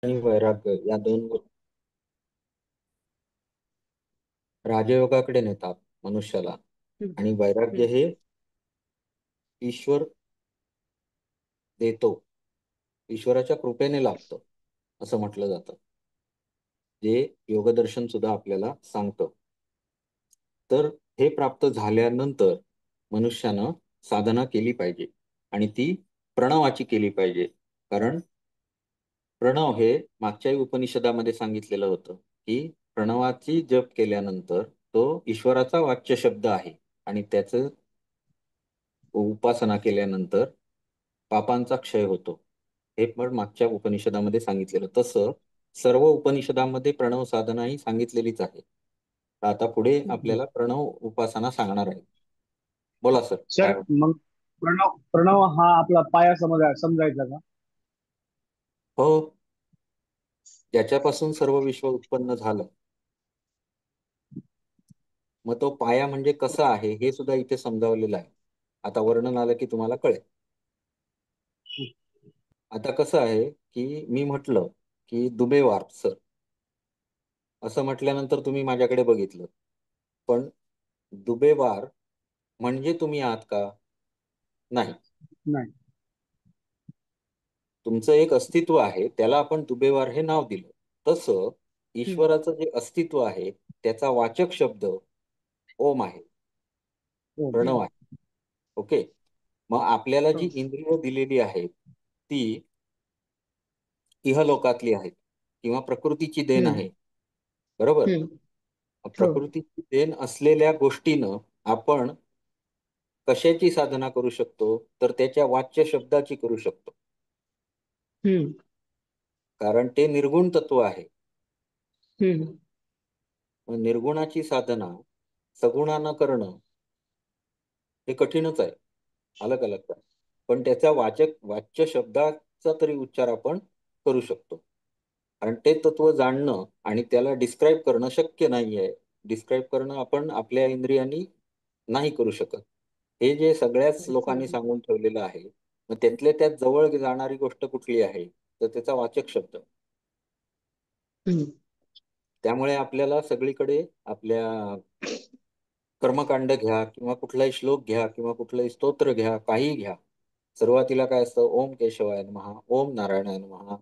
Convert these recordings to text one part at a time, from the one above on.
आणि वैराग्य या दोन राजयोगाकडे नेतात मनुष्याला. हम्म, आणि वैराग्य हम्म, हे ईश्वर देतो, ईश्वराच्या कृपेने लाभतं असं म्हटलं जातं, जे योगदर्शन सुद्धा आपल्याला सांगतं. तर हे प्राप्त झाल्यानंतर मनुष्यानं साधना केली पाहिजे आणि ती प्रणवाची केली पाहिजे. कारण प्रणव हे मागच्याही उपनिषदामध्ये सांगितलेलं होतं, की प्रणवाची जप केल्यानंतर तो ईश्वराचा वाच्य शब्द आहे आणि त्याचं उपासना केल्यानंतर पापांचा क्षय होतो. हे पण मागच्या उपनिषदामध्ये सांगितलेलं. तसं सर्व उपनिषदामध्ये प्रणव साधना ही सांगितलेलीच आहे. तर आता पुढे हम्म. आपल्याला प्रणव उपासना सांगणार आहे. बोला सर, सर काय वाटतं? मग प्रणव प्रणव हा आपला पाया समजायचा का? हो, ज्याच्यापासून सर्व विश्व उत्पन्न झालं. मग तो पाया म्हणजे कसा आहे हे सुद्धा इथे समजावलेलं आहे. आता वर्णन आलं की तुम्हाला कळेल. आता कसं आहे, की मी म्हटलं, की दुबे-वार सर, असं म्हटल्यानंतर तुम्ही माझ्याकडे बघितलं. पण दुबे-वार म्हणजे तुम्ही आहात का? नाही. नाही. तुमचं एक अस्तित्व आहे, त्याला आपण दुबेवार हे नाव दिलं. तसं हम्म, ईश्वराचं जे अस्तित्व आहे, त्याचा वाचक शब्द ओम आहे, हो. प्रणव आहे. ओके. मग आपल्याला हो. जी इंद्रिय दिलेली आहेत, ती इहलोकातली आहेत किंवा प्रकृतीची देण हम्म, आहे. बरोबर? हम्म, हो. प्रकृतीची देण असलेल्या गोष्टीनं आपण कशाची साधना करू शकतो? तर त्याच्या वाच्य शब्दाची करू शकतो. हम्म, कारण ते निर्गुण तत्व आहे. हम्म, मग निर्गुणाची साधना सगुणानं करणं हे कठीणच आहे. आलं का लक्षात? पण त्याचा वाच्य शब्दाचा तरी उच्चार आपण करू शकतो. कारण ते तत्व जाणणं आणि त्याला डिस्क्राईब करणं शक्य नाहीये. डिस्क्राईब करणं आपण आपल्या इंद्रियांनी नाही करू शकत. हे जे सगळ्याच लोकांनी सांगून ठेवलेलं आहे. मग त्यातल्या त्यात जवळ जाणारी गोष्ट कुठली आहे? तर त्याचा वाचक शब्द. हम्म, त्यामुळे आपल्याला सगळीकडे आपल्या कर्मकांड घ्या किंवा कुठलाही श्लोक घ्या किंवा कुठलंही स्तोत्र घ्या, काहीही घ्या. सुरुवातीला काय असतं? ओम केशवाय नमः, ओम नारायणाय नमः.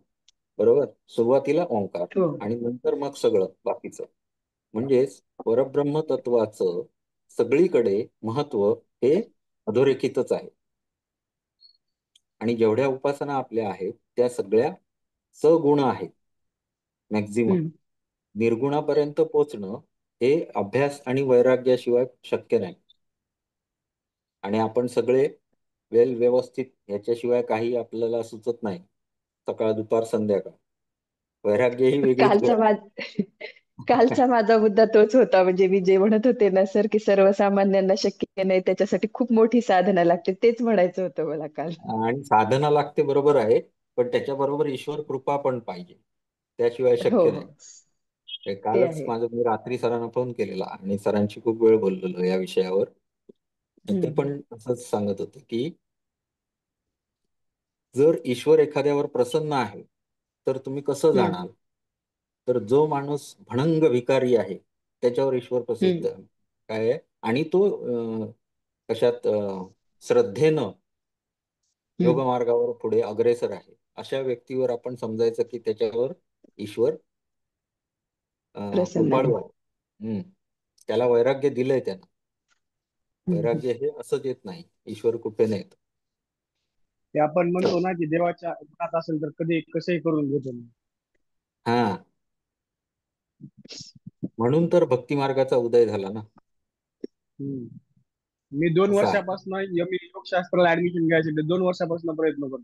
बरोबर? सुरुवातीला ओंकार हो. आणि नंतर मग सगळं बाकीचं. म्हणजेच परब्रह्म तत्वाचं सगळीकडे महत्व हे अधोरेखितच आहे. आणि जेवढ्या उपासना आपल्या आहेत, त्या सगळ्या सगुण आहेत मॅक्झिमम. हम्म, निर्गुणापर्यंत पोहोचणं हे अभ्यास आणि वैराग्याशिवाय शक्य नाही. आणि आपण सगळे व्यवस्थित ह्याच्याशिवाय काही आपल्याला सुचत नाही. सकाळ, दुपार, संध्याकाळ. वैराग्य ही वेगळीच कालचा गोष्ट. माझ कालचा माझा मुद्दा तोच होता. म्हणजे मी जे म्हणत होते ना सर, की सर्वसामान्यांना शक्य नाही, त्याच्यासाठी खूप मोठी साधना लागते, तेच म्हणायचं होतं मला काल. आणि साधना लागते बरोबर आहे, पण त्याच्याबरोबर ईश्वर कृपा पण पाहिजे. त्याशिवाय हो, शक्य नाही. हो. हे ते कालच आहे. मी रात्री सरांना फोन केलेला आणि सरांशी खूप वेळ बोललेलो या विषयावर. तर ते हम्म, पण असंच सांगत होते, की जर ईश्वर एखाद्यावर प्रसन्न आहे, तर तुम्ही कसं हम्म, जाणाल? तर जो माणूस भणंग भिकारी आहे, त्याच्यावर ईश्वर प्रसिद्ध हम्म, काय आहे? आणि तो कशात श्रद्धेनं हम्म. योगमार्गावर पुढे अग्रेसर आहे. अशा व्यक्तीवर आपण समजायचं की त्याच्यावर ईश्वर प्रसन्न आहे. कृपाळू आहे. हम्म. त्याला वैराग्य दिलंय त्यानं. हम्म. वैराग्य हे असंच येत नाही. ईश्वर कृपेने येतं. ते आपण म्हणतो ना, की देवाच्या मनात असेल तर कधी कसंही करून घेतो. हा, म्हणून तर भक्ती मार्गाचा उदय झाला ना. हम्म. मी 2 असा आहे. वर्षापासून मी योगशास्त्राला ऍडमिशन घ्यायसाठी 2 वर्षापासून प्रयत्न करतो.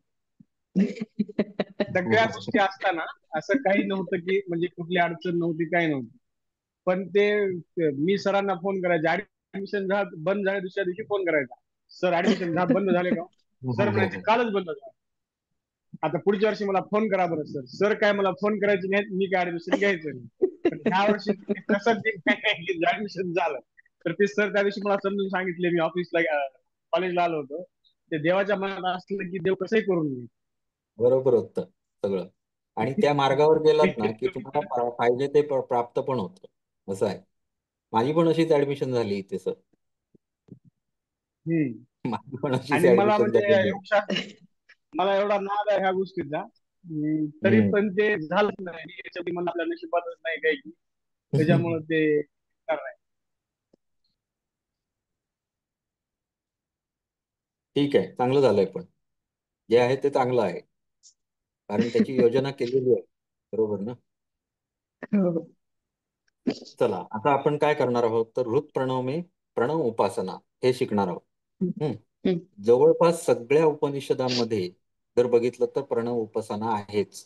सगळ्या गोष्टी असताना असं काही नव्हतं, की म्हणजे कुठली अडचण नव्हती, काही नव्हती. पण मी सरांना फोन करायचे, ऍडमिशन बंद झाल्या दुसऱ्या दिवशी फोन करायचा, सर ऍडमिशन बंद झाले का? सर म्हणायचे कालच बंद झालं. आता पुढच्या वर्षी मला फोन करा बरं सर. सर काय मला फोन करायचे नाहीत, मी काय ऍडमिशन घ्यायचं नाही. पण ह्या वर्षी कसं ते ऍडमिशन झालं. तर ते सर त्या दिवशी मला समजून सांगितले, मी ऑफिसला कॉलेजला आलो होतो. ते देवाच्या मनात असलं की देव कसंही करून घेईल. बरोबर होतं सगळं. आणि त्या मार्गावर गेलात ना की तुम्हाला पाहिजे ते प्राप्त पण होतं. असं आहे. माझी पण अशीच ऍडमिशन झाली इथे सर. हम्म. माझी पण अशीच आणि मला ऍडमिशन म्हणजे झालेली आहे. मला एवढा नाद आहे ह्या गोष्टीचा. तरी हम्म. पण ते झालंच नाही. याच्यात मला आपल्या नशिबातच नाही काही की त्याच्यामुळे ते करणार नाही. ठीक आहे, चांगलं झालंय पण. जे आहे ते चांगलं आहे, कारण त्याची योजना केलेली आहे. बरोबर ना? हो. चला आता आपण काय करणार आहोत, तर हृत प्रणव मे प्रणव उपासना हे शिकणार आहोत. हम्म. हम्म. हम्म. जवळपास सगळ्या उपनिषदांमध्ये जर बघितलं तर प्रणव उपासना आहेच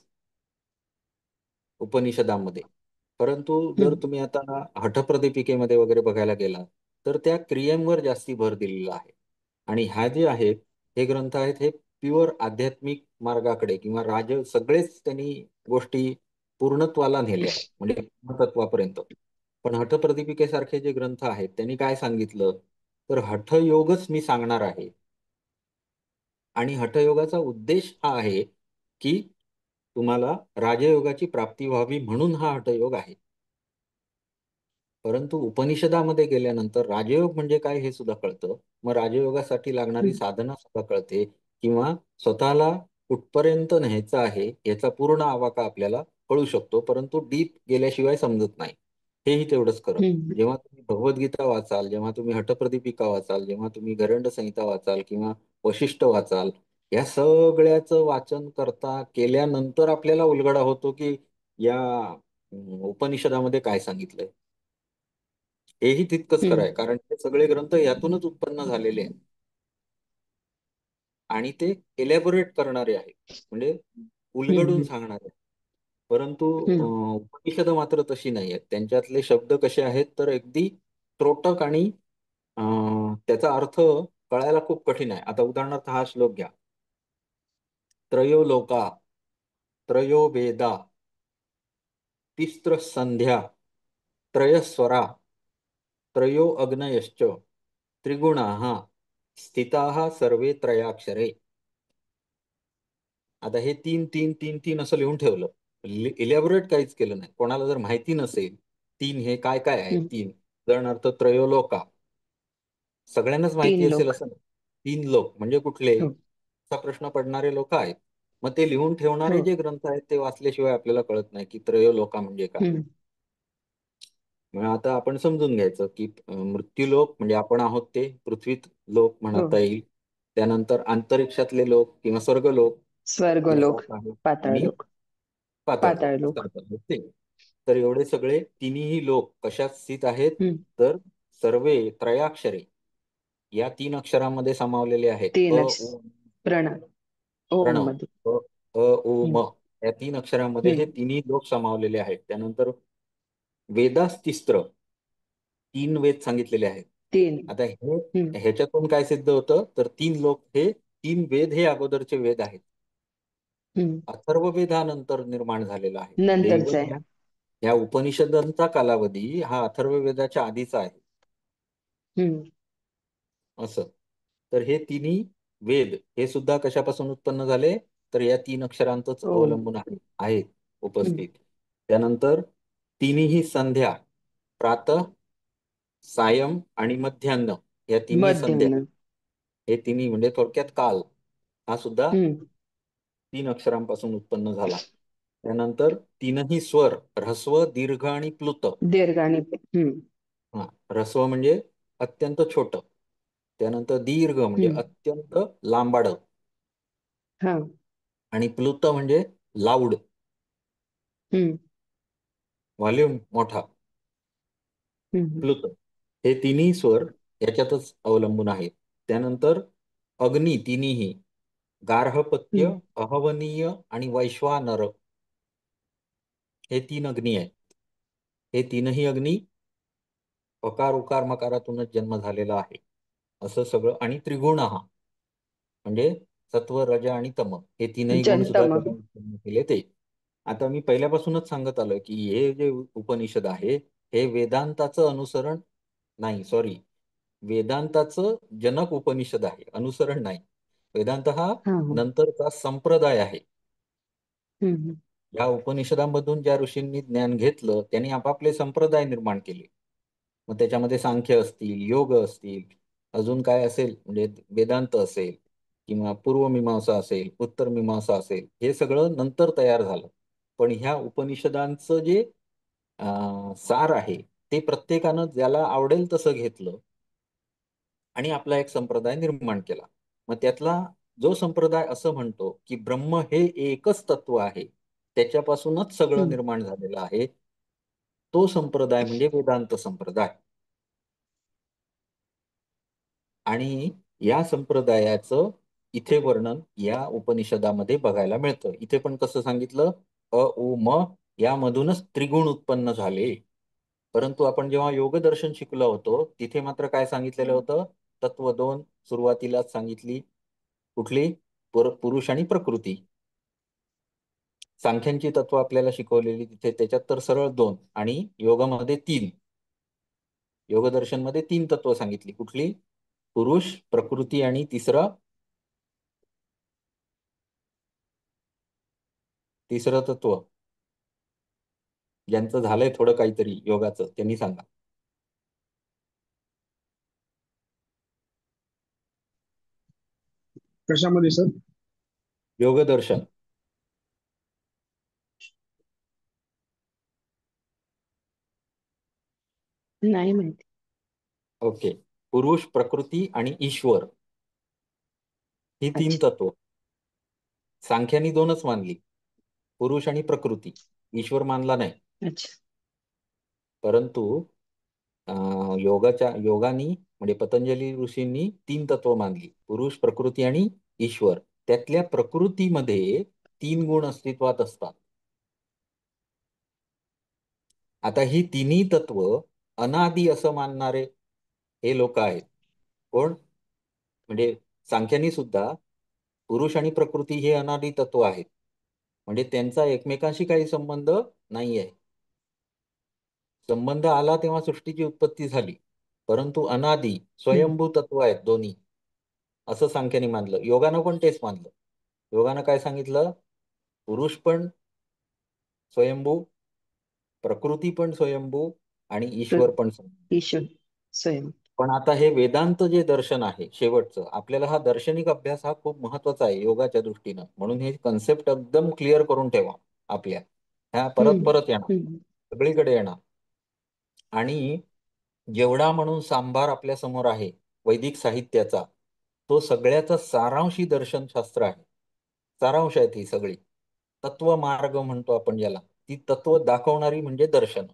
उपनिषदांमध्ये. परंतु जर हम्म. तुम्ही आता हठप्रदीपिकेमध्ये वगैरे बघायला गेला तर त्या क्रियांवर जास्ती भर दिलेला आहे. आणि ह्या जे आहेत हे ग्रंथ आहेत हे प्युअर आध्यात्मिक मार्गाकडे किंवा सगळेच त्यांनी गोष्टी पूर्णत्वाला नेल्या म्हणजे पूर्णत्वापर्यंत. पण हठप्रदीपिकेसारखे जे ग्रंथ आहेत त्यांनी काय सांगितलं, तर हठयोगच मी सांगणार आहे. आणि हठयोगाचा उद्देश हा आहे की तुम्हाला राजयोगाची प्राप्ती व्हावी म्हणून हा हठयोग आहे. परंतु उपनिषदामध्ये गेल्यानंतर राजयोग म्हणजे काय हे सुद्धा कळतं. मग राजयोगासाठी लागणारी हम्म. साधना सुद्धा कळते किंवा स्वतःला कुठपर्यंत न्यायचं आहे याचा पूर्ण आवाका आपल्याला कळू शकतो, परंतु डीप गेल्याशिवाय समजत नाही. हेही तेवढंच खरं. हम्म. जेव्हा तुम्ही भगवद्गीता वाचाल, जेव्हा तुम्ही हठप्रदीपिका वाचाल, जेव्हा तुम्ही गरंड संहिता वाचाल किंवा वशिष्ठ वाचाल, या सगळ्याचं वाचन करता केल्यानंतर आपल्याला उलगडा होतो की या उपनिषदामध्ये काय सांगितलंय. हेही तितकंच खरं आहे, हम्म. कारण ते सगळे ग्रंथ यातूनच उत्पन्न झालेले आहेत आणि ते एलॅबोरेट करणारे आहेत, म्हणजे उलगडून हम्म. सांगणारे आहेत. परंतु हम्म. उपनिषद मात्र तशी नाही आहेत. त्यांच्यातले शब्द कसे आहेत तर अगदी त्रोटक आणि त्याचा अर्थ कळायला खूप कठीण आहे. आता उदाहरणार्थ हा श्लोक घ्या. त्रयो लोका, त्रयो वेदा, तिस्त्र संध्या, त्रयस्वरा, त्रयो अग्नयश्च, त्रिगुणाः स्थिताः सर्वे त्रयाक्षरे. आता हे तीन तीन तीन तीन असं लिहून ठेवलं, इलॅबोरेट काहीच केलं नाही. कोणाला जर माहिती नसेल तीन हे काय काय आहे, हम्म. तीन उदाहरणार्थ त्रयोलोका सगळ्यांनाच माहिती तीन असेल लोक. असं नाही. तीन लोक म्हणजे कुठले, हो. असा प्रश्न पडणारे लोक आहेत. मग ते लिहून ठेवणारे हो. जे ग्रंथ आहेत ते वाचल्याशिवाय आपल्याला कळत नाही की त्रयोलोका म्हणजे काय. हम्म. मग आता आपण समजून घ्यायचं की मृत्यूलोक म्हणजे आपण आहोत ते पृथ्वीत लोक हो. म्हणता येईल. त्यानंतर अंतरिक्षातले लोक किंवा स्वर्गलोक जे स्वर्गलोक, सात आहेत, आणि पाताळलोक. पाताळ लोक पाताळलोक. सात आहेत ते. तर एवढे सगळे तिन्ही लोक कशात स्थित आहेत, हम्म. तर सर्वे त्रयाक्षरे या तीन अक्षरांमध्ये सामावलेले आहेत. तीन प्रणव ओम प्रणव, मध्ये. अ, अ, उ, हम्म. म या तीन अक्षरांमध्ये हे हम्म. तिन्ही लोक सामावलेले आहेत. त्यानंतर वेदास्तिस्त्र, तीन वेद सांगितलेले आहेत. तीन. आता हे हम्म. ह्याच्यातून काय सिद्ध होतं, तर तीन लोक हे तीन वेद हे अगोदरचे वेद आहेत. हम्म. अथर्ववेद हा नंतर निर्माण झालेला आहे. म्हणजे नंतरच आहे. इव्हन ह्या उपनिषदांचा कालावधी हा अथर्ववेदाच्या आधीचा आहे. हम्म. असं. तर हे तिन्ही वेद हे सुद्धा कशापासून उत्पन्न झाले, तर या तीन अक्षरांतच ओम. अवलंबून आहेत हम्म. उपस्थित. त्यानंतर तिन्ही संध्या, प्रातः, सायं आणि मध्यान्ह या तिन्ही संध्या, मध्यान्ह. हे तिन्ही म्हणजे थोडक्यात काल हा सुद्धा हम्म. तीन अक्षरांपासून उत्पन्न झाला. त्यानंतर तीनही स्वर ऱ्हस्व, दीर्घ आणि प्लुत. दीर्घ आणि हम्म. हा, ऱ्हस्व म्हणजे अत्यंत छोट, त्यानंतर दीर्घ म्हणजे हम्म. अत्यंत लांबाड, हा. आणि प्लुत म्हणजे लाऊड, हम्म. व्हॉल्यूम मोठा. हम्म. प्लुत हे तिन्ही स्वर याच्यातच अवलंबून आहेत. त्यानंतर अग्नी तिन्ही, गार्हपत्य, हम्म. अहवनीय आणि वैश्वानर हे तीन अग्नी आहेत. हे तीनही अग्नी अकार उकार मकारातूनच जन्म झालेला आहे. असं सगळं. आणि त्रिगुण हा म्हणजे सत्व, रज आणि तम हे तीनही गुण सुद्धा जंतम. त्यांनी उत्पन्न केले ते. आता मी पहिल्यापासूनच सांगत आलोय की हे जे उपनिषद आहे हे वेदांताचं अनुसरण नाही, सॉरी, वेदांताचं जनक उपनिषद आहे, अनुसरण नाही. वेदांत हा हा. हा. नंतरचा संप्रदाय आहे. हम्म. या उपनिषदांमधून ज्या ऋषींनी ज्ञान घेतलं त्यांनी आपापले संप्रदाय निर्माण केले. मग त्याच्यामध्ये सांख्य असतील, योग असतील, अजून काय असेल म्हणजे वेदांत असेल किंवा पूर्वमीमांसा असेल, उत्तरमीमांसा असेल, हे सगळं नंतर तयार झालं. पण ह्या उपनिषदांचं जे सार आहे ते प्रत्येकानं ज्याला आवडेल तसं घेतलं आणि आपला एक संप्रदाय निर्माण केला. मग त्यातला जो संप्रदाय असं म्हणतो की ब्रह्म हे एकच तत्व आहे, त्याच्यापासूनच सगळं हम्म. निर्माण झालेलं आहे, तो संप्रदाय म्हणजे वेदांत संप्रदाय. आणि या संप्रदायाचं इथे वर्णन या उपनिषदामध्ये बघायला मिळतं. इथे पण कसं सांगितलं, अ उ म यामधूनच त्रिगुण उत्पन्न झाले. परंतु आपण जेव्हा योगदर्शन शिकलो होतो तिथे मात्र काय सांगितलेलं होतं, तत्व 2 सुरुवातीलाच सांगितली. कुठली? पुरुष आणि प्रकृती. सांख्यांची तत्व आपल्याला शिकवलेली तिथे, त्याच्यात तर सरळ 2 आणि योगामध्ये 3. योगदर्शन मध्ये 3 तत्व सांगितली. कुठली? पुरुष, प्रकृती आणि तिसरं तत्व ज्यांचं झालंय थोडं काहीतरी योगाचं त्यांनी सांगा. कशामध्ये सर? योगदर्शन. नाही माहिती. ओके. पुरुष, प्रकृती आणि ईश्वर ही 3 अच्छा. तत्व. सांख्यांनी 2च मानली, पुरुष आणि प्रकृती. ईश्वर मानला नाही. अच्छा. परंतु योगानी म्हणजे पतंजली ऋषींनी 3 तत्व मानली, पुरुष, प्रकृती आणि ईश्वर. त्यातल्या प्रकृतीमध्ये 3 गुण अस्तित्वात असतात. आता ही तिन्ही तत्व अनादी असं मानणारे हे लोक आहेत. कोण? म्हणजे सांख्यांनी सुद्धा पुरुष आणि प्रकृती हे अनादी तत्व आहेत, म्हणजे त्यांचा एकमेकांशी काही संबंध नाही आहे. संबंध आला तेव्हा सृष्टीची उत्पत्ती झाली, परंतु अनादी हम्म. स्वयंभू तत्व आहेत दोन्ही, असं सांख्याने मानलं. योगानं पण तेच मानलं. योगानं काय सांगितलं? पुरुष पण स्वयंभू, प्रकृती पण स्वयंभू आणि ईश्वर प्र- पण स्वयंभू. ईश्वर स्वयं. पण आता हे वेदांत जे दर्शन आहे शेवटचं, आपल्याला हा दार्शनिक अभ्यास हा खूप महत्वाचा आहे योगाच्या दृष्टीनं. म्हणून हे कन्सेप्ट एकदम क्लिअर करून ठेवा आपल्या. ह्या परत हम्म. परत येणार, हम्म. सगळीकडे येणार. आणि जेवढा म्हणून सांभार आपल्या समोर आहे वैदिक साहित्याचा, तो सगळ्याचा सारांशी दर्शनशास्त्र आहे. सारांश आहेत ही सगळी. तत्व मार्ग म्हणतो आपण याला. ती तत्व दाखवणारी म्हणजे दर्शन,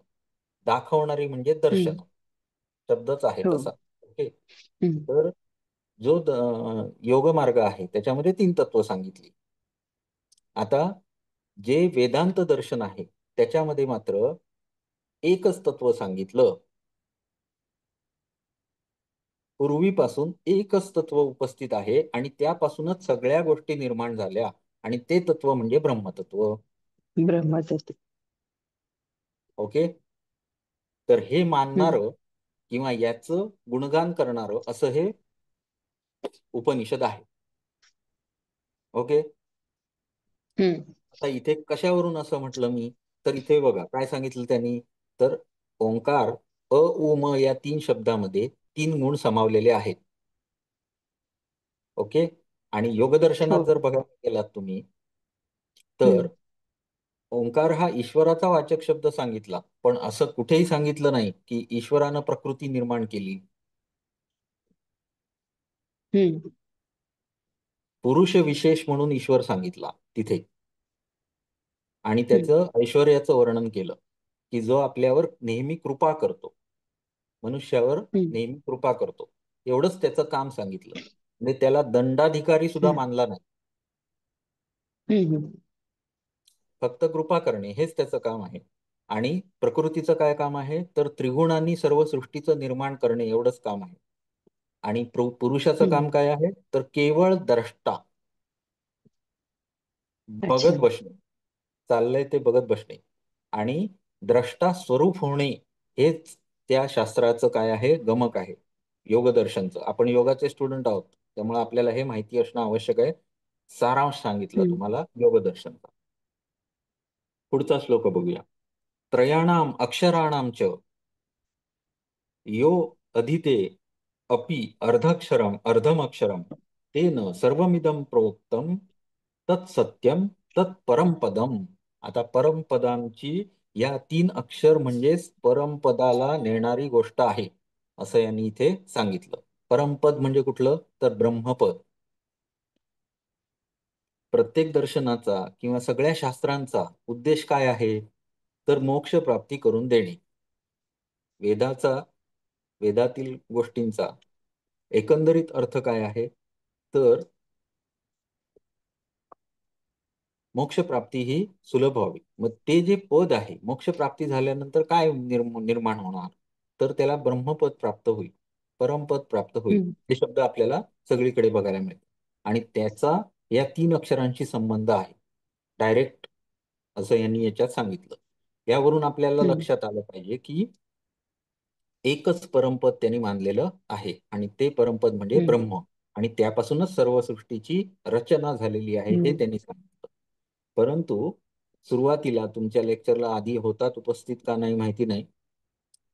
दाखवणारी म्हणजे दर्शन, हम्म. शब्दच आहे हो. तसा. ओके. हम्म. तर जो योग मार्ग आहे त्याच्यामध्ये 3 तत्व सांगितली. आता जे वेदांत दर्शन आहे त्याच्यामध्ये मात्र एकच तत्व सांगितलं. पूर्वीपासून एकच तत्व उपस्थित आहे आणि त्यापासूनच सगळ्या गोष्टी निर्माण झाल्या, आणि ते तत्व म्हणजे ब्रह्मतत्व. ब्रह्मतत्व. ओके. तर हे हम्म. मानणारं किंवा याचं गुणगान करणारं असं हे उपनिषद आहे. ओके. हम्म. आता इथे कशावरून असं म्हटलं मी, तर इथे बघा काय सांगितलं त्यांनी. तर ओंकार अ उ म या 3 शब्दामध्ये 3 गुण समावलेले आहेत. ओके. आणि योगदर्शनात हो. जर बघायला गेलात तुम्ही, तर हम्म. ओंकार हा ईश्वराचा वाचक शब्द सांगितला, पण असं कुठेही सांगितलं नाही की ईश्वरानं प्रकृती निर्माण केली. हम्म. पुरुष विशेष म्हणून ईश्वर सांगितला तिथे, आणि हम्म. त्याचं ऐश्वर्याचं वर्णन केलं की जो आपल्यावर नेहमी कृपा करतो, मनुष्यावर हम्म. नेहमी कृपा करतो, एवढंच त्याचं काम सांगितलं. म्हणजे त्याला दंडाधिकारी सुद्धा हम्म. मानला नाही. हम्म. फक्त कृपा करणे हेच त्याचं काम आहे. आणि प्रकृतीचं काय काम आहे, तर त्रिगुणांनी सर्व सृष्टीचं निर्माण करणे एवढंच काम आहे. आणि पुरुषाचं हम्म. काम काय आहे, तर केवळ द्रष्टा, अच्छा. बघत बसणे, चाललंय ते बघत बसणे आणि द्रष्टा स्वरूप होणे, हेच त्या शास्त्राचं काय आहे, गमक आहे योगदर्शनचं. आपण योगाचे स्टुडंट आहोत त्यामुळे आपल्याला हे माहिती असणं आवश्यक आहे. सारांश सांगितलं हम्म. तुम्हाला योगदर्शनचा. पुढचा श्लोक बघूया. त्रयाणाम अक्षराणाम च यो अधीते अपि अर्धक्षरम अर्धमक्षरम तेन सर्वमिदं प्रोक्तम तत्सत्यम तत्परमपदम. आता परमपदांची या 3 अक्षर म्हणजेच परमपदाला नेणारी गोष्ट आहे असं यांनी इथे सांगितलं. परमपद म्हणजे कुठलं? तर ब्रह्मपद. प्रत्येक दर्शनाचा किंवा सगळ्या शास्त्रांचा उद्देश काय आहे? तर मोक्ष प्राप्ती करून देणे. वेदातील गोष्टींचा एकंदरीत अर्थ काय आहे? तर मोक्ष प्राप्ती ही सुलभ व्हावी. मग ते जे पद आहे, मोक्ष प्राप्ती झाल्यानंतर काय निर्माण होणार? तर त्याला ब्रह्मपद प्राप्त होईल, परमपद प्राप्त होईल. हम्म. हे शब्द आपल्याला सगळीकडे बघायला मिळतात आणि त्याचा या 3 अक्षरांशी संबंध आहे डायरेक्ट, असं यांनी याच्यात सांगितलं. यावरून आपल्याला हम्म. लक्षात आलं पाहिजे की एकच परमपद त्यांनी मानलेलं आहे आणि ते परमपद म्हणजे हम्म. ब्रह्म आणि त्यापासूनच सर्व सृष्टीची रचना झालेली आहे हे हम्म. त्यांनी सांगितलं. परंतु सुरुवातीला तुमच्या लेक्चरला आधी होतात उपस्थित का नाही माहिती नाही,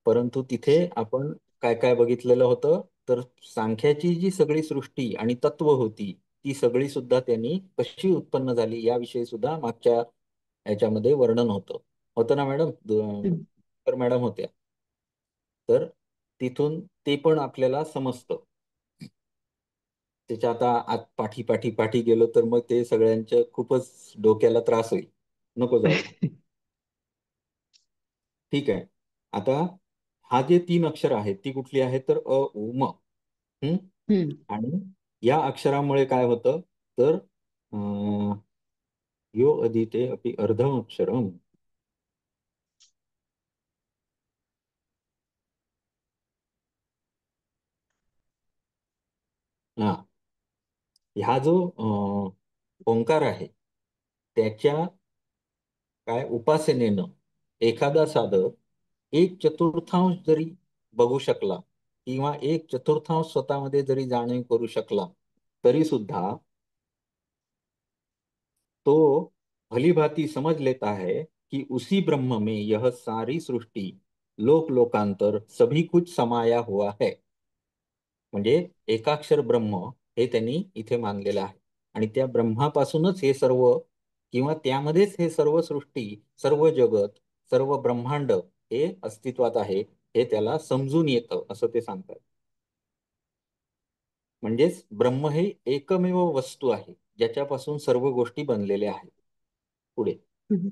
परंतु तिथे आपण काय काय बघितलेलं होतं? तर सांख्याची जी सगळी सृष्टी आणि तत्व होती ती सगळी सुद्धा त्यांनी कशी उत्पन्न झाली याविषयी सुद्धा मागच्या याच्यामध्ये वर्णन होतं. होतं ना मॅडम? हम्म. तर मॅडम होत्या. तर तिथून ते पण आपल्याला समजतं. त्याच्या आता आत पाठी पाठी पाठी गेलो तर मग ते सगळ्यांच्या खूपच डोक्याला त्रास होईल. नको जाऊ. ठीक आहे. आता हा जे 3 अक्षर आहेत ती कुठली आहेत? तर अ उ म. हम्म? हम्म. आणि या अक्षरामुळे काय होतं? तर अं, यो अदिते अपि अर्धम अक्षरम. हा, ह्या जो ओंकार आहे त्याच्या काय उपासनेनं एखादा साधक 1/4 जरी बघू शकला किंवा 1/4 स्वतःमध्ये जरी जाणीव करू शकला तरी सुद्धा तो भलीभांति समझ लेता है कि उसी ब्रह्म में यह सारी सृष्टि लोक लोकांतर सभी कुछ समाया हुआ है. म्हणजे एकाक्षर ब्रह्म हे त्यांनी इथे मानलेलं आहे आणि त्या ब्रह्मापासूनच हे सर्व किंवा त्यामध्येच हे सर्व सृष्टी, सर्व जगत, सर्व ब्रह्मांड हे अस्तित्वात आहे हे त्याला समजून येतं असं ते सांगतात. म्हणजेच ब्रह्म हे एकमेव वस्तू आहे ज्याच्यापासून सर्व गोष्टी बनलेल्या आहेत. पुढे हम्म.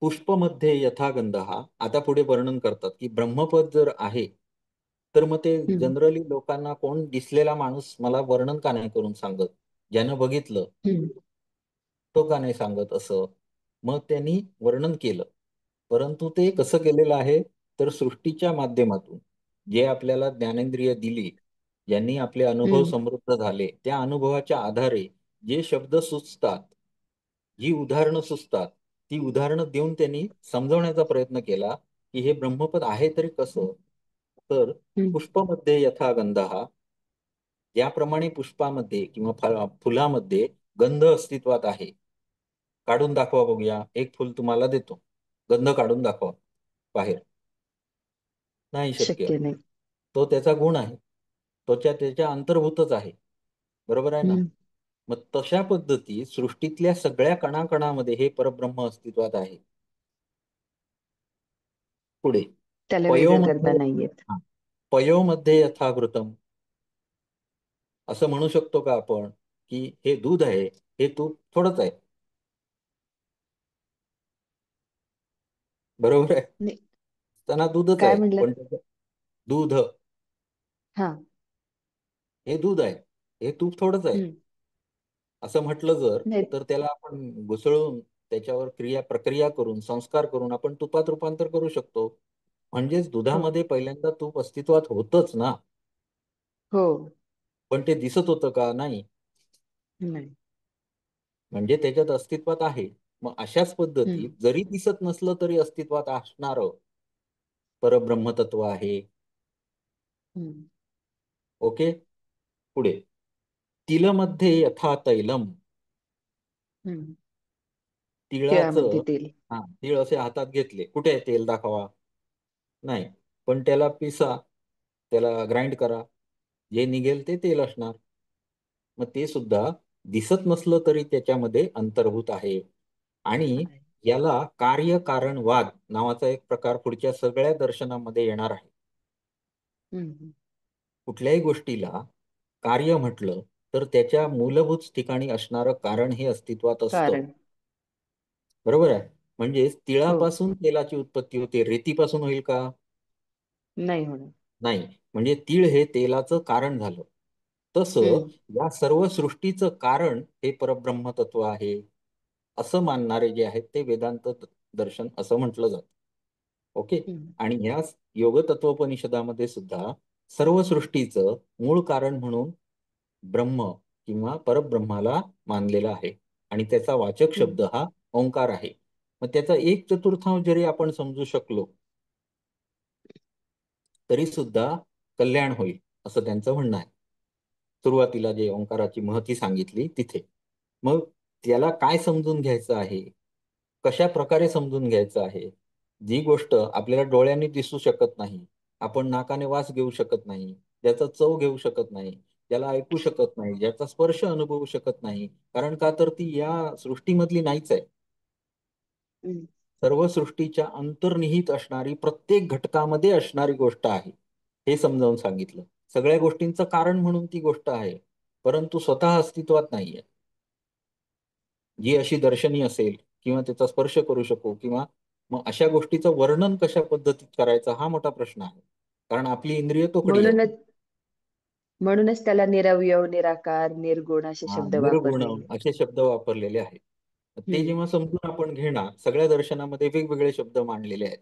पुष्पमध्ये यथा गंधः. आता पुढे वर्णन करतात की ब्रह्मपद जर आहे तर मग ते हम्म. जनरली लोकांना कोण दिसलेला माणूस मला वर्णन का नाही करून सांगत? ज्यानं बघितलं हम्म. तो का नाही सांगत? असं मग त्यांनी वर्णन केलं. परंतु ते कसं केलेलं आहे? तर सृष्टीच्या माध्यमातून जे आपल्याला ज्ञानेंद्रिय दिली, ज्यांनी आपले अनुभव हम्म. समृद्ध झाले, त्या अनुभवाच्या आधारे जे शब्द सुचतात, जी उदाहरणं सुचतात, ती उदाहरणं देऊन त्यांनी समजवण्याचा प्रयत्न केला की हे ब्रह्मपद आहे तरी कसं? तर हम्म. पुष्पमध्ये यथा गंधः. ज्याप्रमाणे पुष्पामध्ये किंवा फुलामध्ये गंध अस्तित्वात आहे. काढून दाखवा बघूया. एक फुल तुम्हाला देतो, गंध काढून दाखवा बाहेर. नाही शक्य. शक्य नाही. तो त्याचा गुण आहे, तो त्याच्या अंतर्भूतच आहे. बरोबर आहे ना? हम्म. मग तशा पद्धती सृष्टीतल्या सगळ्या कणाकणामध्ये हे परब्रह्म अस्तित्वात आहे. पुढे त्याला वेगळं करता पयोमध्ये. नाही येत. हा. पयोमध्ये यथाघृतम. असं म्हणू शकतो का आपण की हे दूध आहे, हे तूप थोडंच आहे? बरोबर आहे. नाही. त्यांना दूधच काय आहे म्हणलं? पण दूध हा. हे दूध आहे, हे तूप थोडंच आहे हम्म. असं म्हटलं जर नाही. तर त्याला आपण घुसळून त्याच्यावर प्रक्रिया करून संस्कार करून आपण तुपात रूपांतर करू शकतो. म्हणजेच हो. दुधामध्ये पहिल्यांदा तूप अस्तित्वात होतच ना. हो. पण ते दिसत होतं का? नाही. नाही. म्हणजे त्याच्यात अस्तित्वात आहे. मग अशाच पद्धतीत हम्म. जरी दिसत नसलं तरी अस्तित्वात असणारं परब्रह्मतत्व आहे. हम्म. ओके. पुढे तिलमध्ये यथा तैलम. हम्म. तिळामध्ये तिळाचं, तेल. हा, तीळ असे हातात घेतले, कुठे आहे तेल दाखवा, नाही, पण त्याला पिसा, त्याला ग्राइंड करा, जे निघेल ते तेल असणार. मग ते सुद्धा दिसत नसलं तरी त्याच्यामध्ये अंतर्भूत आहे. आणि आहे. याला कार्यकारणवाद नावाचा एक प्रकार पुढच्या सगळ्या दर्शनामध्ये येणार आहे. हम्म. कुठल्याही गोष्टीला कार्य म्हटलं तर त्याच्या मूलभूत ठिकाणी असणारं कारण हे अस्तित्वात असतं. कारण. बरोबर आहे. म्हणजेच हो. तिळापासून तेलाची उत्पत्ती होते, रेतीपासून होईल का? नाही होणार. नाही. म्हणजे तीळ हे तेलाचं कारण झालं. तसं हम्म. या सर्व सृष्टीचं कारण हे परब्रह्म तत्व आहे, असं मानणारे जे आहेत ते वेदांत दर्शन असं म्हटलं जातं. ओके. हम्म. आणि ह्या योग तत्वोपनिषदामध्ये सुद्धा सर्व सृष्टीचं मूळ कारण म्हणून ब्रह्म किंवा परब्रह्माला मानलेला आहे. आणि त्याचा वाचक हम्म. शब्द हा ओंकार आहे. मग त्याचा एक चतुर्थांश जरी आपण समजू शकलो तरी सुद्धा कल्याण होईल, असं त्यांचं म्हणणं आहे. सुरुवातीला जे ओंकाराची महती सांगितली तिथे. मग त्याला काय समजून घ्यायचं आहे, कशा प्रकारे समजून घ्यायचं आहे? जी गोष्ट आपल्याला डोळ्यांनी दिसू शकत नाही, आपण नाकाने वास घेऊ शकत नाही, ज्याचा चव घेऊ शकत नाही, ज्याला ऐकू शकत नाही, ज्याचा स्पर्श अनुभवू शकत नाही, कारण का तर ती या सृष्टीमधली नाहीच आहे. हम्म. सर्व सृष्टीच्या अंतर्निहित असणारी, प्रत्येक घटकामध्ये असणारी गोष्ट आहे, हे समजावून सांगितलं. सगळ्या गोष्टींचं कारण म्हणून ती गोष्ट आहे, परंतु स्वतः अस्तित्वात नाहीये. जी अशी दर्शनी असेल किंवा त्याचा स्पर्श करू शकू, किंवा मग अशा गोष्टीचं वर्णन कशा पद्धतीत करायचं हा मोठा प्रश्न आहे, कारण आपली इंद्रिय तोकडी आहेत. म्हणूनच म्हणूनच त्याला निरवयव, निराकार, निर्गुण असे हा, शब्द निर्गुण वापरलेले. असे शब्द वापरलेले आहेत. ते हम्म. जेव्हा समजून आपण घेणार, सगळ्या दर्शनामध्ये वेगवेगळे शब्द मांडलेले आहेत.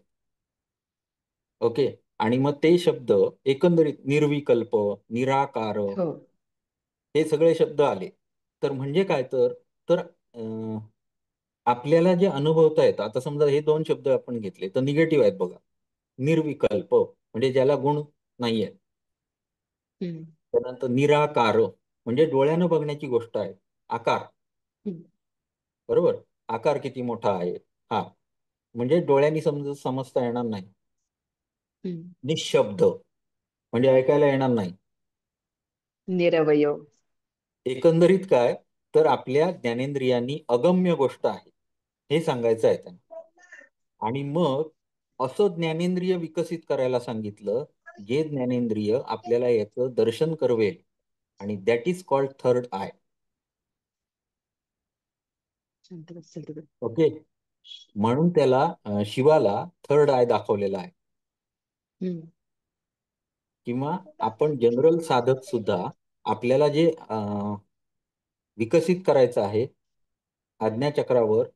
ओके. आणि मग ते शब्द एकंदरीत निर्विकल्प, निराकार, हो. हे सगळे शब्द आले तर म्हणजे काय तर तर अं, आपल्याला जे अनुभवता येतं, आता समजा हे दोन शब्द आपण घेतले तर निगेटिव्ह आहेत बघा. निर्विकल्प म्हणजे ज्याला गुण नाहीये. हम्म. त्यानंतर निराकार म्हणजे डोळ्यानं बघण्याची गोष्ट आहे, आकार. हम्म. बरोबर. आकार किती मोठा आहे, हा, म्हणजे डोळ्यांनी समजता येणार नाही. हम्म. निशब्द म्हणजे ऐकायला येणार नाही. निरवयव. एकंदरीत काय तर आपल्या ज्ञानेंद्रियांनी अगम्य गोष्ट आहे, हे सांगायचं आहे त्यांना. आणि मग असं ज्ञानेंद्रिय विकसित करायला सांगितलं, जे ज्ञानेंद्रिय आपल्याला याचं दर्शन करवेल, आणि that is called third I. शांत बस तिकडे. ओके. म्हणून त्याला शिवाला थर्ड आय दाखवलेला आहे. हम्म. किंवा आपण जनरल साधक सुद्धा आपल्याला जे विकसित करायचं आहे, आज्ञाचक्रावर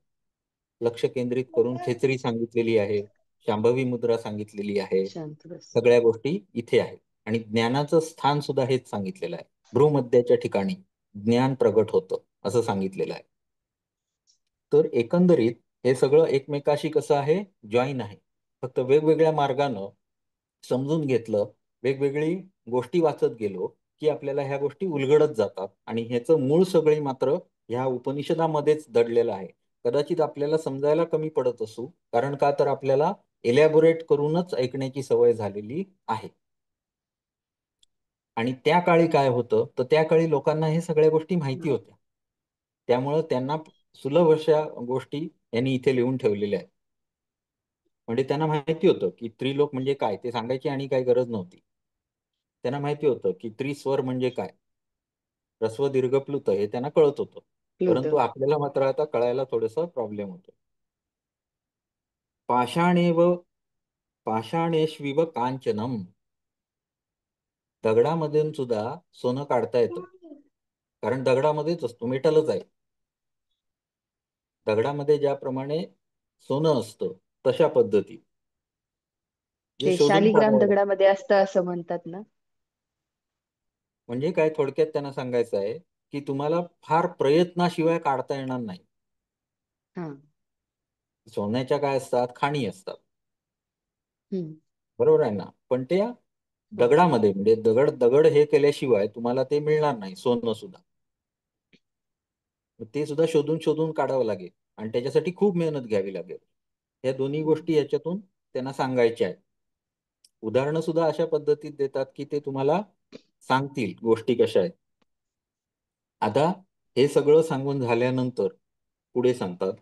लक्ष केंद्रित करून खेचरी सांगितलेली आहे, शांभवी मुद्रा सांगितलेली आहे, शांत बस. सगळ्या गोष्टी इथे आहेत. आणि ज्ञानाचं स्थान सुद्धा हेच सांगितलेलं आहे. भ्रूमध्याच्या ठिकाणी ज्ञान प्रगट होतं असं सांगितलेलं आहे. तर एकंदरीत हे सगळं एकमेकाशी कसं आहे, जॉईन आहे. फक्त वेगवेगळ्या मार्गानं समजून घेतलं, वेगवेगळी गोष्टी वाचत गेलो की आपल्याला ह्या गोष्टी उलगडत जातात, आणि ह्याचं मूळ सगळी मात्र ह्या उपनिषदामध्येच दडलेलं आहे. कदाचित आपल्याला समजायला कमी पडत असू, कारण का तर आपल्याला एलॅबोरेट करूनच ऐकण्याची सवय झालेली आहे. आणि त्या काळी काय होतं तर त्या काळी लोकांना हे सगळ्या गोष्टी माहिती होत्या, त्यामुळं त्यांना सुलभ अशा गोष्टी यांनी इथे लिहून ठेवलेल्या आहेत. म्हणजे त्यांना माहिती होतं की त्रिलोक म्हणजे काय ते सांगायची आणि काही गरज नव्हती. त्यांना माहिती होतं की त्रिस्वर म्हणजे काय, ह्रस्व दीर्घ प्लुत हे त्यांना कळत होतं. प्लुत. परंतु आपल्याला मात्र आता कळायला थोडंसं प्रॉब्लेम होतो. पाषाणेव पाषाणेष्विव कांचनम, दगडामधून सुद्धा सोनं काढता येतं, कारण दगडामध्येच असतो, मेटलच आहे. दगडामध्ये ज्याप्रमाणे सोनं असतं तशा पद्धती जे ते शोधून शालिग्राम काढावं लागतं. दगडामध्ये असतं असं म्हणतात ना. म्हणजे काय थोडक्यात त्यांना सांगायचं आहे की तुम्हाला फार प्रयत्नाशिवाय काढता येणार नाही. हा. सोन्याच्या काय असतात, खाणी असतात, हम्म. बरोबर आहे ना, पण त्या हो. दगडामध्ये म्हणजे दगड दगड हे केल्याशिवाय तुम्हाला ते मिळणार नाही, सोनं सुद्धा. ते सुद्धा शोधून शोधून काढावं लागेल. आणि त्याच्यासाठी खूप मेहनत घ्यावी लागेल. या दोन्ही गोष्टी याच्यातून त्यांना सांगायच्या आहेत. उदाहरणं सुद्धा अशा पद्धतीत देतात की ते तुम्हाला सांगतील गोष्टी कशा आहेत. आता हे सगळं सांगून झाल्यानंतर पुढे सांगतात,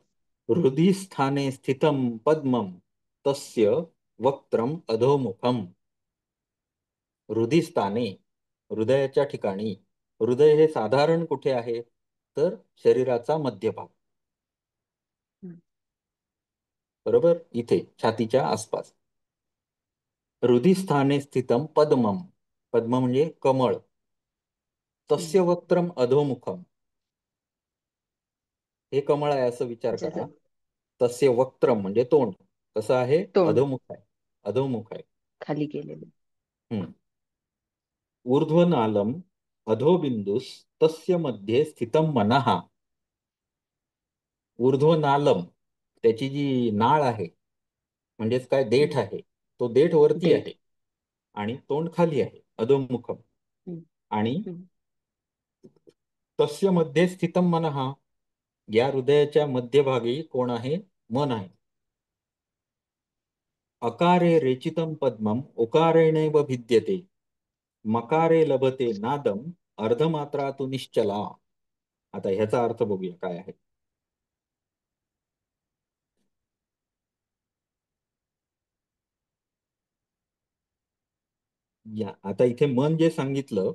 हृदि स्थाने स्थितम पद्मम तस्य वक्त्रम अधोमुखम. हृदयस्थाने, हृदयाच्या ठिकाणी. हृदय हे साधारण कुठे आहे? तर शरीराचा मध्यभाग. बरोबर, इथे छातीच्या आसपास. हृदयस्थाने स्थितम पद्मम. पद्म म्हणजे कमळ. तस्य वक्त्रम अधोमुखम. हे कमळ आहे असं विचार जसं करा. तस्य वक्त्रम म्हणजे तोंड कसं आहे? तोंड अधोमुख आहे. अधोमुख आहे. खाली गेलेलं. हम्म. ऊर्ध्वनालम अधोबिंदुस तस्य मध्ये स्थितम मनः. ऊर्ध्वनालम त्याची जी नाळ आहे म्हणजेच काय, देठ आहे, तो देठ वरती देठ. आहे आणि तोंड खाली आहे, अधोमुखम. आणि तस्य मध्ये स्थितम मनः, या हृदयाच्या मध्यभागी कोण आहे? मन आहे. अकारे रेचितम पद्मम उकारेणैव भिद्यते, मकारे लभते नादम अर्धमात्रा तु निश्चला. आता ह्याचा अर्थ बघूया काय आहे. या आता इथे मन जे सांगितलं,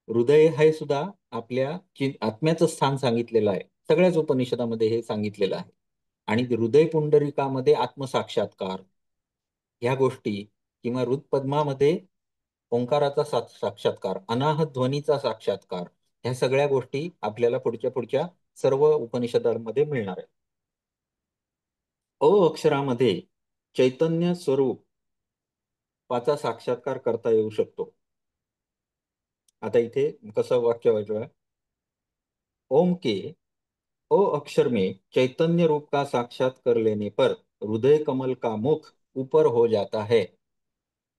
हृदय हे सुद्धा आपल्या आत्म्याचं स्थान सांगितलेलं आहे. सगळ्याच उपनिषदामध्ये हे सांगितलेलं आहे. आणि हृदय पुंडरीकामध्ये आत्मसाक्षात्कार ह्या गोष्टी, किंवा हृदपद्मामध्ये ओंकाराचा साक्षात्कार, अनाहत ध्वनीचा साक्षात्कार, ह्या सगळ्या गोष्टी आपल्याला पुढच्या सर्व उपनिषदांमध्ये मिळणार आहे. अ अक्षरामध्ये चैतन्य स्वरूपाचा साक्षात्कार करता येऊ शकतो. आता इथे कसं वाक्य व्हायचं? ओम के ओ अक्षर में चैतन्य रूप का साक्षात कर लेने पर हृदय कमल का मुख ऊपर हो जाता है.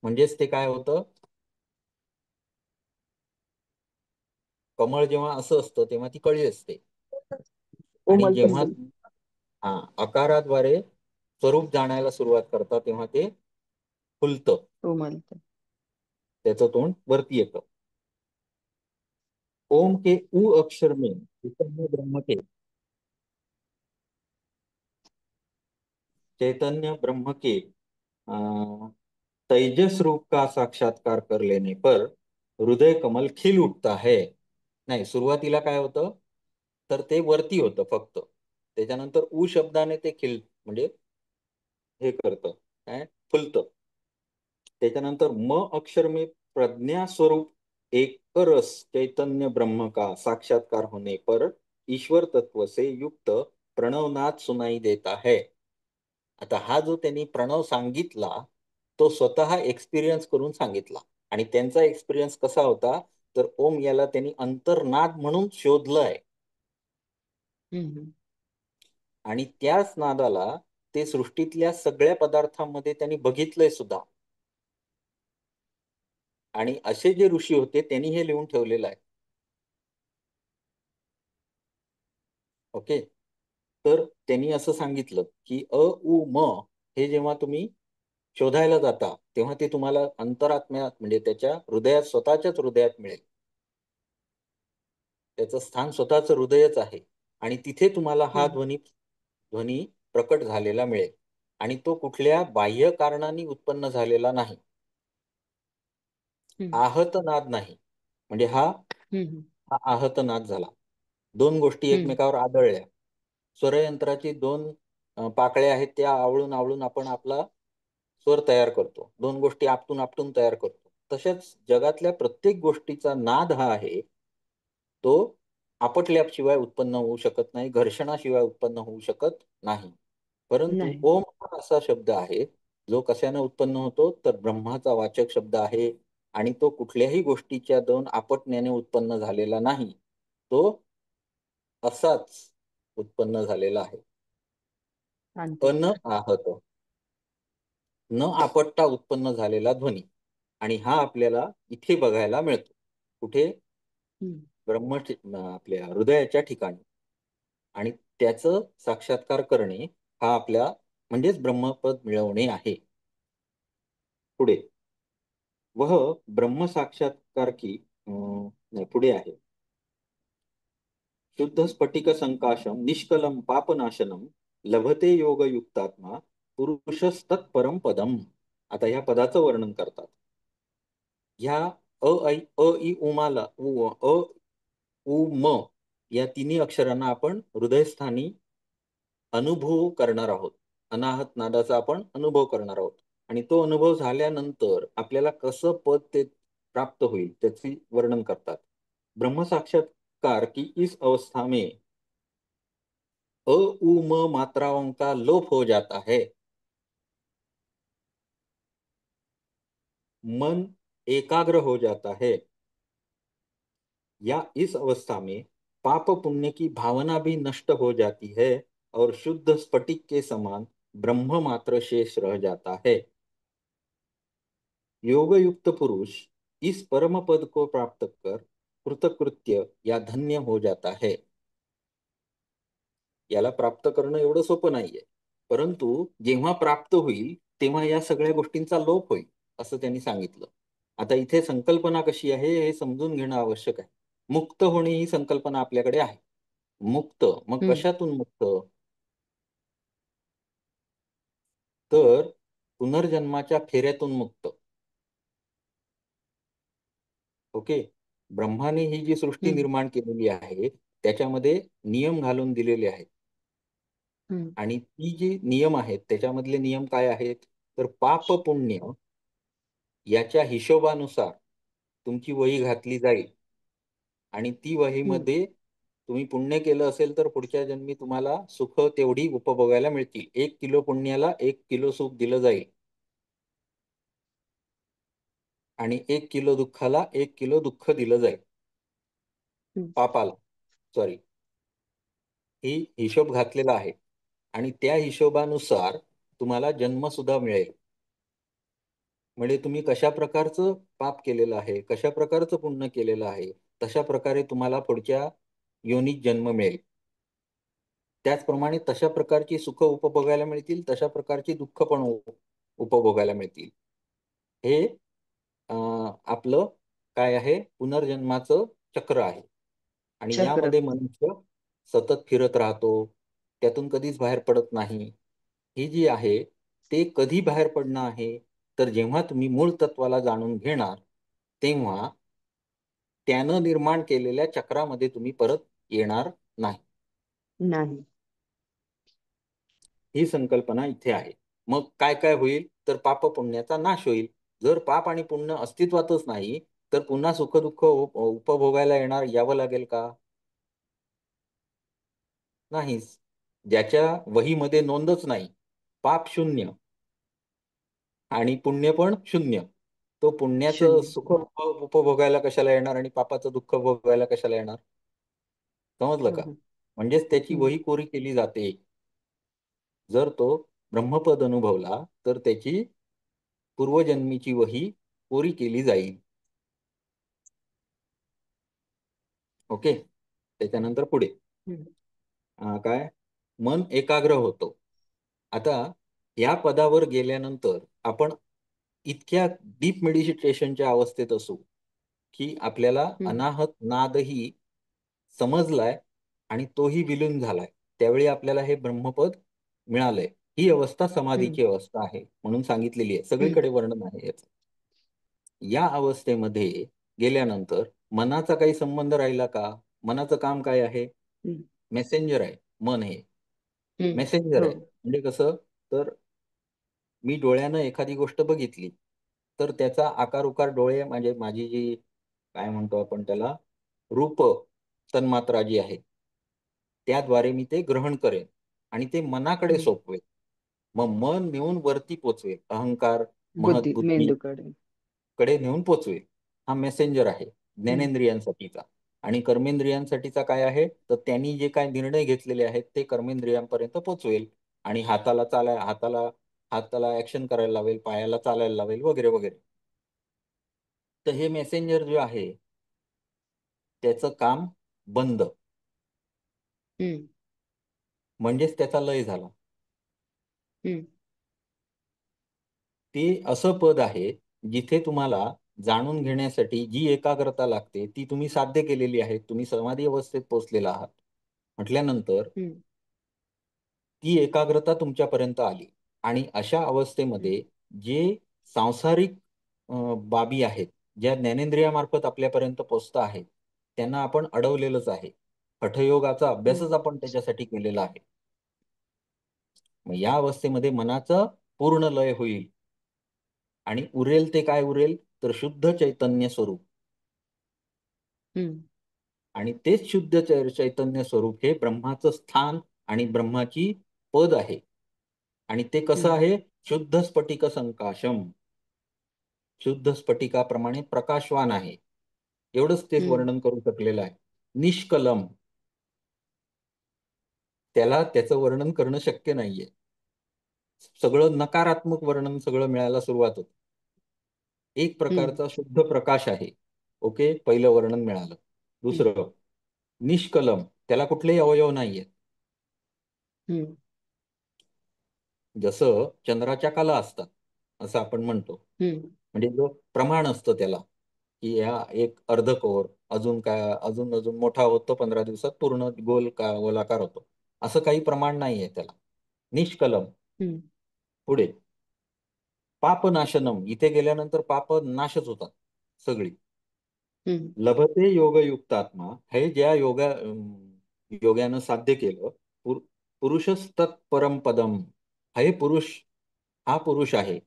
म्हणजेच ते काय होतं? कमळ जेव्हा असं असतं तेव्हा ती कळी असते, आणि उमलत जेव्हा असेल. आकाराद्वारे स्वरूप जाणायला सुरुवात करतात तेव्हा ते फुलतं, उमलत. त्याचं तोंड वरती येतं. ओम के उ अक्षर में चैतन्य ब्रह्म के, चैतन्य ब्रह्म के तेजस रूप का साक्षात्कार कर लेने पर हृदय कमल खिल उठता है. नाही, सुरुवातीला काय होतं? तर ते वरती होतं फक्त. त्याच्यानंतर उ शब्दाने ते खिल म्हणजे हे करतं, काय, फुलतं. त्याच्यानंतर म अक्षर में प्रज्ञा स्वरूप एक रस चैतन्य ब्रह्म का साक्षात्कार होने पर ईश्वर तत्व से युक्त प्रणवनाद सुनाई देता है. आता हा जो त्यांनी प्रणव सांगितला तो स्वतः एक्सपिरियन्स करून सांगितला. आणि त्यांचा एक्सपिरियन्स कसा होता? तर ओम याला त्यांनी अंतर्नाद म्हणून शोधलं आहे. आणि त्याच नादाला ते सृष्टीतल्या सगळ्या पदार्थांमध्ये त्यांनी बघितलंय सुद्धा. आणि असे जे ऋषी होते त्यांनी हे लिहून ठेवलेलं आहे. ओके. तर त्यांनी असं सांगितलं की अ उ म हे जेव्हा तुम्ही शोधायला जाता तेव्हा ते तुम्हाला अंतरात्म्यात म्हणजे त्याच्या हृदयात, स्वतःच्याच हृदयात मिळेल. त्याचं स्थान स्वतःच हृदयच आहे आणि तिथे तुम्हाला हा ध्वनी प्रकट झालेला मिळेल. आणि तो कुठल्या बाह्य कारणाने उत्पन्न झालेला नाही. आहत नाद नाही. म्हणजे हा आहत नाद झाला. दोन गोष्टी एकमेकावर आदळल्या. स्वरयंत्राची दोन पाकळ्या आहेत, त्या आवळून आवळून आपण आपला स्वर तयार करतो. दोन गोष्टी आपटून आपटून तयार करतो. तसेच जगातल्या प्रत्येक गोष्टीचा नाद हा आहे तो आपटल्याशिवाय उत्पन्न होऊ शकत नाही, घर्षणाशिवाय उत्पन्न होऊ शकत नाही. परंतु नाही. ओम हा असा शब्द आहे जो कशाने उत्पन्न होतो? तर ब्रह्माचा वाचक शब्द आहे. आणि तो कुठल्याही गोष्टीच्या दोन आपटण्याने उत्पन्न झालेला नाही, तो असाच उत्पन्न झालेला आहे. अन शांततेचा. आहत, न आपटता उत्पन्न झालेला ध्वनी. आणि हा आपल्याला इथे बघायला मिळतो. कुठे? आपल्या हृदयाच्या ठिकाणी. आणि त्याचं साक्षात्कार करणे हा आपल्या म्हणजेच ब्रह्मपद मिळवणे आहे. पुढे वह ब्रह्म साक्षात्कार की नाही पुढे आहे. शुद्ध स्फटिक संकाशम निष्कलम पापनाशनम लभते योगयुक्तात्मा पुरुषस्तत्परम पदम. आता ह्या पदाचं वर्णन करतात. ह्या अ इ उमाला अ उ म या तिन्ही अक्षरांना आपण हृदयस्थानी अनुभव करणार आहोत. अनाहत नादाचा आपण अनुभव करणार आहोत आणि तो अनुभव झाल्यानंतर आपल्याला कसं पद ते प्राप्त होईल त्याचे वर्णन करतात. ब्रह्म साक्षात्कार की इस अवस्था में अ उ म मात्राओं का लोप हो जाता है, मन एकाग्र हो जाता है। या इस अवस्था में पाप पुण्य की भावना भी नष्ट हो जाती है और शुद्ध स्फटिक के समान ब्रह्म मात्र शेष रह जाता है। योग युक्त पुरुष इस परम पद को प्राप्त कर कृतकृत्य या धन्य हो जाता है। याला प्राप्त करणं एवढं सोपं नाहीये, परंतु जेव्हा प्राप्त होईल तेव्हा या सगळ्या गोष्टींचा लोप होईल असं त्यांनी सांगितलं. आता इथे संकल्पना कशी आहे हे समजून घेणं आवश्यक आहे. मुक्त होणे ही संकल्पना आपल्याकडे आहे. मुक्त मग हम्म. कशातून मुक्त? तर पुनर्जन्माच्या फेऱ्यातून मुक्त. ओके. ब्रह्माने ही जी सृष्टी हम्म. निर्माण केलेली आहे त्याच्यामध्ये नियम घालून दिलेले आहेत हम्म. आणि ती जी नियम आहेत त्याच्यामधले नियम काय आहेत? तर पाप पुण्य याच्या हिशोबानुसार तुमची वही घातली जाईल आणि ती हम्म. वहीमध्ये तुम्ही पुण्य केलं असेल तर पुढच्या जन्मी तुम्हाला सुख तेवढी उपभोगायला मिळतील. 1 किलो पुण्याला 1 किलो सुख दिलं जाईल आणि 1 किलो दुःखाला 1 किलो दुःख दिलं जाईल. हम्म. पापाला सॉरी ही हिशोब घातलेला आहे आणि त्या हिशोबानुसार तुम्हाला जन्म सुद्धा मिळेल. म्हणजे तुम्ही कशा प्रकारचं पाप केलेलं आहे, कशा प्रकारचं पुण्य केलेलं आहे, तशा प्रकारे तुम्हाला पुढच्या योनीत जन्म मिळेल. त्याचप्रमाणे तशा प्रकारची सुख उपभोगायला मिळतील, तशा प्रकारची दुःख पण उपभोगायला मिळतील. हे आपलं काय आहे पुनर्जन्माचं चक्र आहे आणि चक्र. यामध्ये मनुष्य सतत फिरत राहतो. त्यातून कधीच बाहेर पडत नाही. ही जी आहे ते कधी बाहेर पडणं आहे तर जेव्हा तुम्ही मूळ तत्वाला जाणून घेणार तेव्हा त्यानं निर्माण केलेल्या चक्रामध्ये तुम्ही परत येणार नाही. नाही. ही संकल्पना इथे आहे. मग काय काय होईल तर पाप पुण्याचा नाश होईल. जर पाप आणि पुण्य अस्तित्वातच नाही तर पुन्हा सुख दुःख उपभोगायला यावं लागेल का? नाहीच. ज्याच्या वहीमध्ये नोंदच नाही, पाप शून्य आणि पुण्य पण शून्य. तो पुण्याचं शून्य. सुख उपभोगायला कशाला येणार आणि पापाचं दुःख भोगायला कशाला येणार? समजलं का? हम्म. म्हणजेच त्याची हम्म. वही कोरी केली जाते. जर तो ब्रह्मपद अनुभवला तर त्याची पूर्वजन्मीची वही कोरी केली जाईल. ओके. त्याच्यानंतर पुढे हम्म. काय मन एकाग्र होतो. आता या पदावर गेल्यानंतर आपण इतक्या डीप मेडिटेशनच्या अवस्थेत असू की आपल्याला हम्म. अनाहत नादही समजलाय आणि तोही विलीन झालाय. त्यावेळी आपल्याला हे ब्रह्मपद मिळालंय. ही अवस्था हम्म. समाधीची अवस्था आहे म्हणून सांगितलेली आहे. हम्म. सगळीकडे वर्णन आहे याचं. या अवस्थेमध्ये गेल्यानंतर मनाचा काही संबंध राहिला का? मनाचं काम काय आहे? हम्म. मेसेंजर आहे. मन हे हम्म. मेसेंजर हो. आहे. म्हणजे कसं तर मी डोळ्यानं एखादी गोष्ट बघितली तर त्याचा आकार उकार डोळे म्हणजे माझी जी काय म्हणतो आपण त्याला रूप तन्मात्रा जी आहे त्याद्वारे मी ते ग्रहण करेन आणि ते मनाकडे हम्म. सोपवेल. मग मन नेऊन वरती पोचवेल. अहंकार, महत बुद्धी बुद्धी मेंदूकडे. कडे नेऊन पोचवेल. हा मेसेंजर आहे हम्म. ज्ञानेंद्रियांसाठीचा. आणि कर्मेंद्रियांसाठीचा काय आहे तर त्यांनी जे काय निर्णय घेतलेले आहेत ते कर्मेंद्रियांपर्यंत पोचवेल आणि हाताला हाताला ऍक्शन करायला लावेल, पायाला चालायला लावेल वगैरे वगैरे. तर हे मेसेंजर जे आहे त्याचं काम बंद. हम्म. म्हणजेच त्याचा लय झाला. हम्म. ते असं पद आहे जिथे तुम्हाला जाणून घेण्यासाठी जी एकाग्रता लागते ती तुम्ही साध्य केलेली आहे, तुम्ही समाधी अवस्थेत पोहोचलेला आहात म्हटल्यानंतर हम्म. ती एकाग्रता तुमच्यापर्यंत आली आणि अशा अवस्थेमध्ये जे सांसारिक बाबी आहेत, ज्या ज्ञानेंद्रियामार्फत आपल्यापर्यंत पोहोचत आहेत, त्यांना आपण अडवलेलंच आहे. हठयोगाचा अभ्यासच आपण त्याच्यासाठी केलेला आहे. मग या अवस्थेमध्ये मनाचं पूर्ण लय होईल आणि उरेल ते काय उरेल तर शुद्ध चैतन्य स्वरूप. हम्म. आणि तेच शुद्ध चैतन्य स्वरूप हे ब्रह्माचं स्थान आणि ब्रह्माची पद आहे. आणि ते कसं हम्म. आहे? शुद्ध स्फटिक संकाशम, शुद्ध स्फटिकाप्रमाणे प्रकाशवान आहे. एवढंच ते हम्म. वर्णन करू शकलेलं आहे. निष्कलम, त्याला त्याचं वर्णन करणं शक्य नाहीये. सगळं नकारात्मक वर्णन सगळं मिळायला सुरुवात होते. एक हम्म. प्रकारचा शुद्ध प्रकाश आहे. ओके, पहिलं वर्णन मिळालं. हम्म. दुसरं निष्कलम, त्याला कुठलेही अवयव नाहीये. हम्म. जसं चंद्राच्या कला असतात असं आपण म्हणतो. हम्म. म्हणजे जो प्रमाण असतं त्याला, की ह्या एक अर्धकोर अजून काय अजून अजून मोठा होतो, 15 दिवसात पूर्ण गोल का गोलाकार होतो. असं काही प्रमाण नाहीये त्याला. निष्कलम. हम्म. पुढे पापनाशनम, इथे गेल्यानंतर पाप नाशच होतात सगळी. हम्म. लभते योगयुक्तात्मा, हे ज्या योग्यानं साध्य केलं. पुरुषस्तत्परम पदम, हे पुरुष, हा पुरुष आहे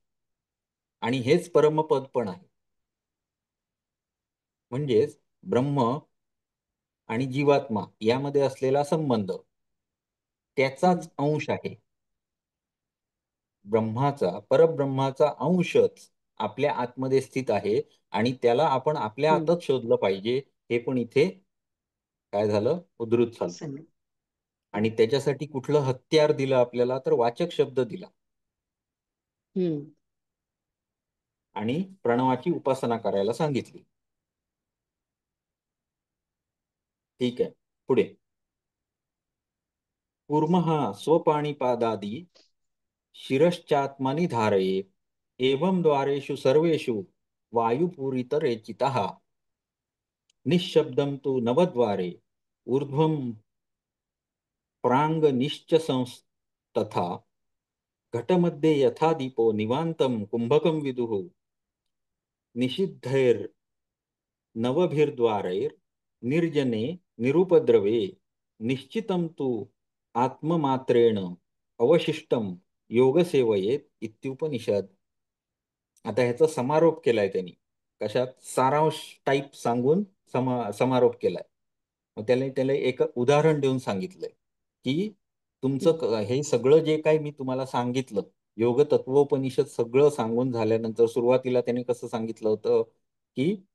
आणि हेच परमपद पण आहे. म्हणजेच ब्रह्म आणि जीवात्मा यामध्ये असलेला संबंध त्याचाच हम्म. अंश आहे. ब्रह्माचा, परब्रह्माचा अंशच आपल्या आतमध्ये स्थित आहे आणि त्याला आपण आपल्या हम्म. आतच शोधलं पाहिजे. हे पण इथे काय झालं? उद्धृत झालं. सांगा. आणि त्याच्यासाठी कुठलं हत्यार दिलं आपल्याला? तर वाचक शब्द दिला हम्म. आणि प्रणवाची उपासना करायला सांगितली. ठीक आहे, पुढे कूर्मः स्वपाणिपादादि शिरश्चात्मनि धारये, एवं द्वारेषु सर्वेषु वायुपूरितरेचितः, निःशब्दं तु नवद्वारे ऊर्ध्वं प्राङ्निश्च संस्तथा, घटमध्ये यथा दीपो निवान्तं कुम्भकं विदुः, निषिद्धैर्नवभिर्द्वारैर्निर्जने निरुपद्रवे, निश्चितं तु आत्ममात्रेण अवशिष्टं योगसेवयेत इत्युपनिषद. आता ह्याचा समारोप केलाय त्यांनी. कशात? सारांश टाईप सांगून समारोप केलाय. मग त्याला त्याला एक उदाहरण देऊन सांगितलंय की हम्म. हे सगळं जे काही मी तुम्हाला सांगितलं, योग तत्वोपनिषद सगळं सांगून झाल्यानंतर सुरुवातीला त्याने कसं सांगितलं होतं की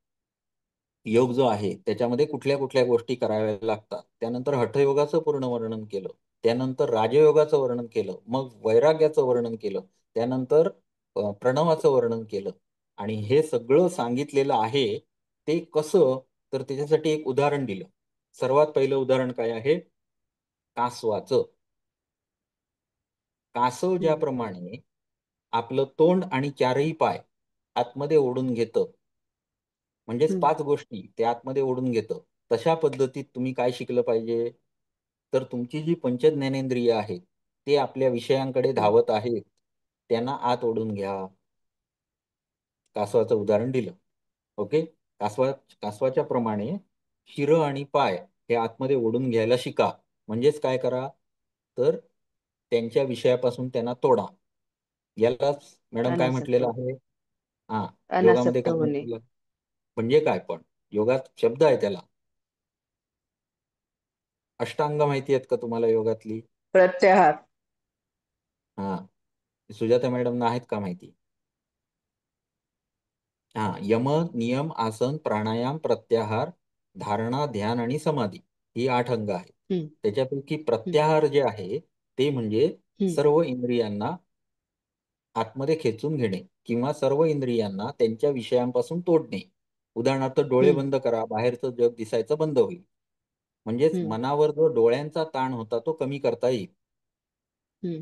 योग जो आहे त्याच्यामध्ये कुठल्या कुठल्या गोष्टी कराव्या लागतात. त्यानंतर हठयोगाचं पूर्ण वर्णन केलं, त्यानंतर राजयोगाचं वर्णन केलं, मग वैराग्याचं वर्णन केलं, त्यानंतर प्रणवाचं वर्णन केलं. आणि हे सगळं सांगितलेलं आहे ते कसं? तर त्याच्यासाठी एक उदाहरण दिलं. सर्वात पहिलं उदाहरण काय आहे? कासवाचं. कासव हम्म. ज्याप्रमाणे आपलं तोंड आणि चारही पाय आतमध्ये ओढून घेतं, म्हणजेच हम्म. 5 गोष्टी ते आतमध्ये ओढून घेतं, तशा पद्धतीत तुम्ही काय शिकलं पाहिजे? तर तुमची जी पंचज्ञानेंद्रिय आहेत ते आपल्या विषयांकडे हम्म. धावत आहेत, त्यांना आत ओढून घ्या. कासवाचं उदाहरण दिलं. ओके, कासवाच्या प्रमाणे शिर आणि पाय हे आतमध्ये ओढून घ्यायला शिका. म्हणजेच काय करा? तर त्यांच्या विषयापासून त्यांना तोडा. यालाच मॅडम काय अनासक्त म्हटलेलं आहे? हा, योगामध्ये अनासक्त काय होणे. म्हटलेलं? म्हणजे काय? पण योगात शब्द आहे त्याला. अष्टांग माहिती आहेत का तुम्हाला योगातली? प्रत्याहार. हा, सुजाता मॅडमना आहेत का माहिती? हा, यम, नियम, आसन, प्राणायाम, प्रत्याहार, धारणा, ध्यान आणि समाधी, ही 8 अंग आहेत. हम्म. त्याच्यापैकी हम्म. प्रत्याहार जे आहे ते म्हणजे हम्म. सर्व इंद्रियांना आतमध्ये खेचून घेणे किंवा सर्व इंद्रियांना त्यांच्या विषयांपासून तोडणे. उदाहरणार्थ, डोळे हम्म. बंद करा, बाहेरचं जग दिसायचं बंद होईल. म्हणजेच हम्म. मनावर जो डोळ्यांचा ताण होता तो कमी करता येईल. हम्म.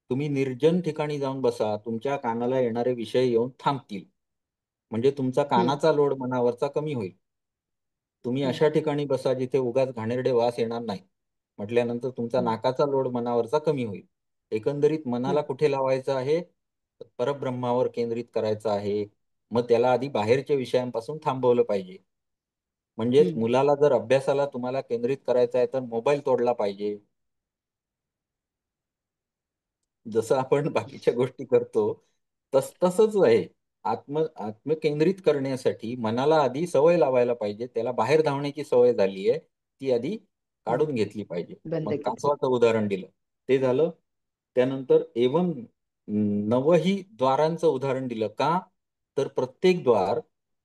तुम्ही निर्जन ठिकाणी जाऊन बसा, तुमच्या कानाला येणारे विषय येऊन थांबतील. म्हणजे तुमचा हम्म. कानाचा लोड मनावरचा कमी होईल. तुम्ही हम्म. अशा ठिकाणी बसा जिथे उगाच घाणेरडे वास येणार नाही म्हटल्यानंतर तुमचा हम्म. नाकाचा लोड मनावरचा कमी होईल. एकंदरीत मनाला हम्म. कुठे लावायचं आहे? परब्रह्मावर केंद्रित करायचं आहे. मग त्याला आधी बाहेरच्या विषयांपासून थांबवलं पाहिजे. म्हणजेच हम्म. मुलाला जर अभ्यासाला तुम्हाला केंद्रित करायचं आहे तर मोबाईल तोडला पाहिजे. जसं आपण बाकीच्या गोष्टी करतो तसंच आहे. आत्मकेंद्रित करण्यासाठी मनाला आधी सवय लावायला पाहिजे. त्याला बाहेर धावण्याची सवय झाली आहे, ती आधी हम्म. काढून घेतली पाहिजे. बंद मग केलं. कासवाचं उदाहरण दिलं ते झालं. त्यानंतर एवं नवही द्वारांचं उदाहरण दिलं. का तर प्रत्येक द्वार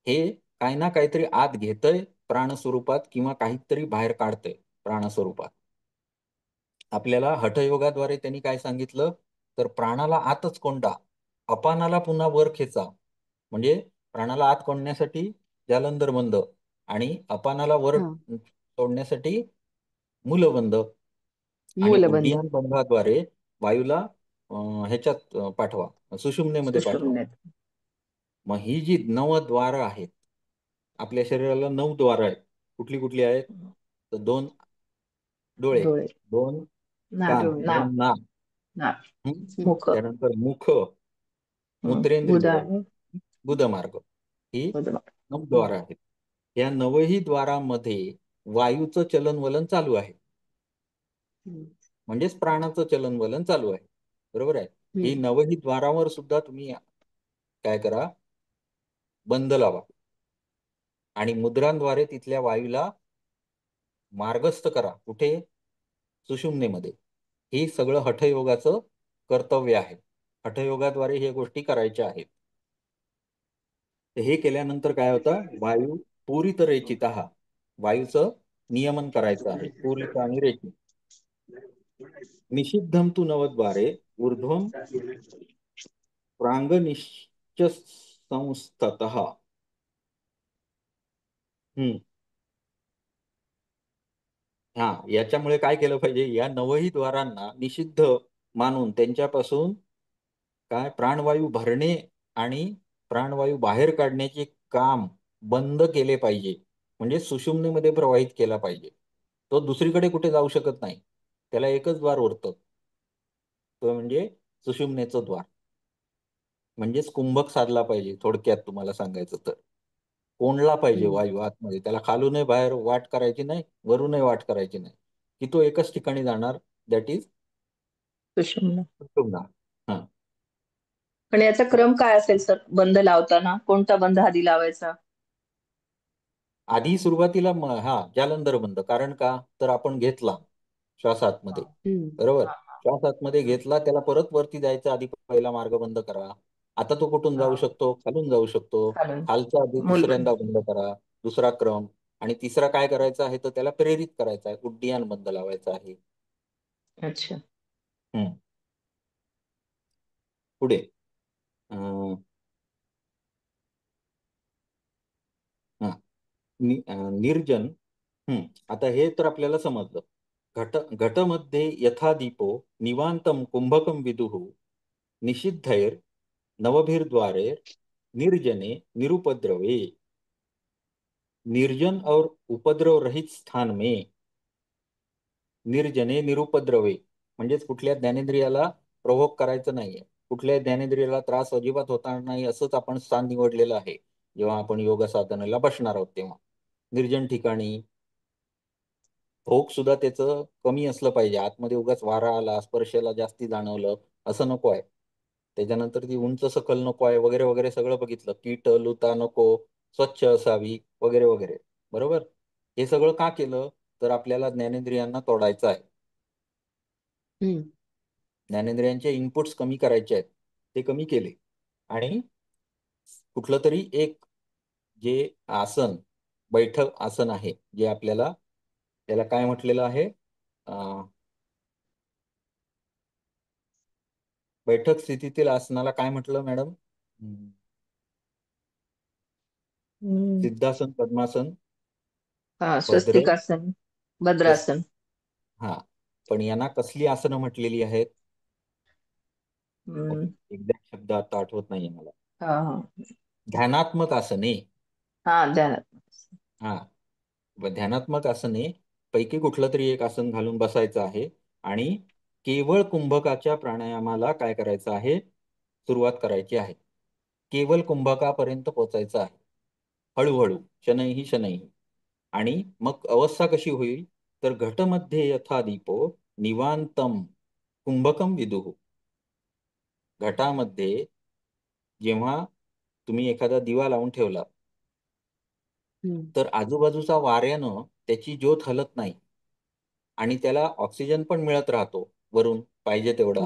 हे काही ना काहीतरी आत घेतंय प्राणस्वरूपात किंवा काहीतरी बाहेर काढतंय प्राणस्वरूपात. आपल्याला हठयोगाद्वारे त्यांनी काय सांगितलं तर प्राणाला आतच कोंडा, अपानाला पुन्हा वर खेचा. म्हणजे प्राणाला आत कोंडण्यासाठी जालंधर बंद आणि अपानाला वर हा. सोडण्यासाठी मूलबंध आणि मूलबंध. उड्डीयन बंधाद्वारे वायूला ह्याच्यात पाठवा, सुषुम्नेमध्ये पाठवा. सुषुम्नेत. मग ही जी 9 द्वारं आहेत, आपल्या शरीराला 9 द्वारं आहेत. कुठली कुठली आहेत? तर 2 डोळे, डोळे. 2 नाक. कान, 2 नाक, नाक. हं? मुख. त्यानंतर मुख, मूत्रेंद्रिय, गुदा. गुदमार्ग. ही गुदमा. 9 द्वारं आहेत. या 9ही द्वारांमध्ये वायूचं चलनवलन चालू आहे. म्हणजेच प्राणाचं चलनवलन चालू आहे. बरोबर आहे. ही 9ही द्वारावर सुद्धा तुम्ही काय करा? बंद लावा आणि मुद्रांद्वारे तिथल्या वायूला मार्गस्थ करा. कुठे? सुषुम्नेमध्ये. ही सगळं हठयोगाचं कर्तव्य आहे. हठयोगाद्वारे हे गोष्टी करायच्या आहेत. तर हे केल्यानंतर काय होतं? वायू पूरित रेचितः, वायूचं नियमन करायचं आहे. पूरित आणि रेचित. निषिद्धम तु नवद्वारे ऊर्ध्वम प्रांगनिश्च संस्ततः. हम्म. हा, याच्यामुळे काय केलं पाहिजे? या 9ही द्वारांना निषिद्ध मानून त्यांच्यापासून काय प्राणवायू भरणे आणि प्राणवायू बाहेर काढण्याचे काम बंद केले पाहिजे. म्हणजे सुषुम्नेमध्ये प्रवाहित केला पाहिजे. तो दुसरीकडे कुठे जाऊ शकत नाही. त्याला एकच द्वार उरतं, तो म्हणजे सुषुम्नेचं द्वार. म्हणजेच कुंभक साधला पाहिजे. थोडक्यात तुम्हाला सांगायचं तर कोंडला पाहिजे वायू आतमध्ये. त्याला खालूनही बाहेर वाट करायची नाही, वरूनही वाट करायची नाही, की तो एकच ठिकाणी जाणार, दॅट इज सुषुम्ना. सुषुम्ना. हा. पण याचा क्रम काय असेल सर? बंद लावताना कोणता बंद आधी लावायचा? आधी सुरुवातीला जालंधर बंद. कारण का? तर आपण घेतला श्वास आतमध्ये, बरोबर. श्वास आतमध्ये घेतला, त्याला परत वरती जायचा आधी पहिला मार्ग बंद करा. आता तो कुठून जाऊ शकतो? खालून जाऊ शकतो. खालून. खालचा आधी मूलबंध. दुसऱ्यांदा बंद करा, दुसरा क्रम. आणि तिसरा काय करायचा आहे? तर त्याला प्रेरित करायचा आहे, उड्डीयन बंद लावायचा आहे. अच्छा. हम्म. पुढे अं, हा, निर्जन. आता हे तर आपल्याला समजलं. घटमध्ये यथा दीपो निवांतम कुंभकम विदुः निषिद्धैर नवभिर्द्वारे निर्जने निरुपद्रवे. निर्जन और उपद्रव रहित स्थान में निर्जने निरुपद्रवे. म्हणजेच कुठल्या ज्ञानेंद्रियाला प्रोव्होक करायचं नाहीये, कुठल्या ज्ञानेंद्रियाला त्रास अजिबात होणार नाही असंच आपण स्थान निवडलेलं आहे. जेव्हा आपण योग साधनेला बसणार आहोत तेव्हा निर्जन ठिकाणी भोग सुद्धा त्याचं कमी असलं पाहिजे. आतमध्ये उगाच वारा आला, स्पर्शाला जास्ती जाणवलं असं नको आहे. त्याच्यानंतर ती उंच सखल नको आहे, वगैरे वगैरे सगळं बघितलं. कीट लुता नको, स्वच्छ असावी, वगैरे वगैरे. बरोबर. हे सगळं का केलं? तर आपल्याला ज्ञानेंद्रियांना तोडायचं आहे. ज्ञानेंद्रियांचे इनपुट्स कमी करायचे आहेत, ते कमी केले. आणि कुठलं तरी एक जे आसन, बैठक आसन आहे, जे आपल्याला त्याला काय म्हटलेलं आहे? बैठक स्थितीतील आसनाला काय म्हटलं मॅडम? सिद्धासन, पद्मासन, भद्र, स्वस्तिकासन, स्वस्त. भद्रासन. हा, पण यांना कसली आसनं म्हटलेली आहेत? एक्झॅक्ट शब्द आता आठवत नाहीये मला. हा हा ध्यानात्मक आसने. हा ध्यानात. हा, ध्यानात्मक आसने पैकी कुठलं तरी एक आसन घालून बसायचं आहे आणि केवळ कुंभकाच्या प्राणायामाला काय करायचं आहे, सुरुवात करायची आहे. केवळ कुंभकापर्यंत पोहोचायचं आहे, हळूहळू, शनैः शनैः. आणि मग अवस्था कशी होईल, तर घटमध्ये यथा दीपो निवांतम कुंभकम विदुः. घटामध्ये जेव्हा तुम्ही एखादा दिवा लावून ठेवला, तर आजूबाजूचा वाऱ्यानं त्याची ज्योत हलत नाही आणि त्याला ऑक्सिजन पण मिळत राहतो वरून पाहिजे तेवढा,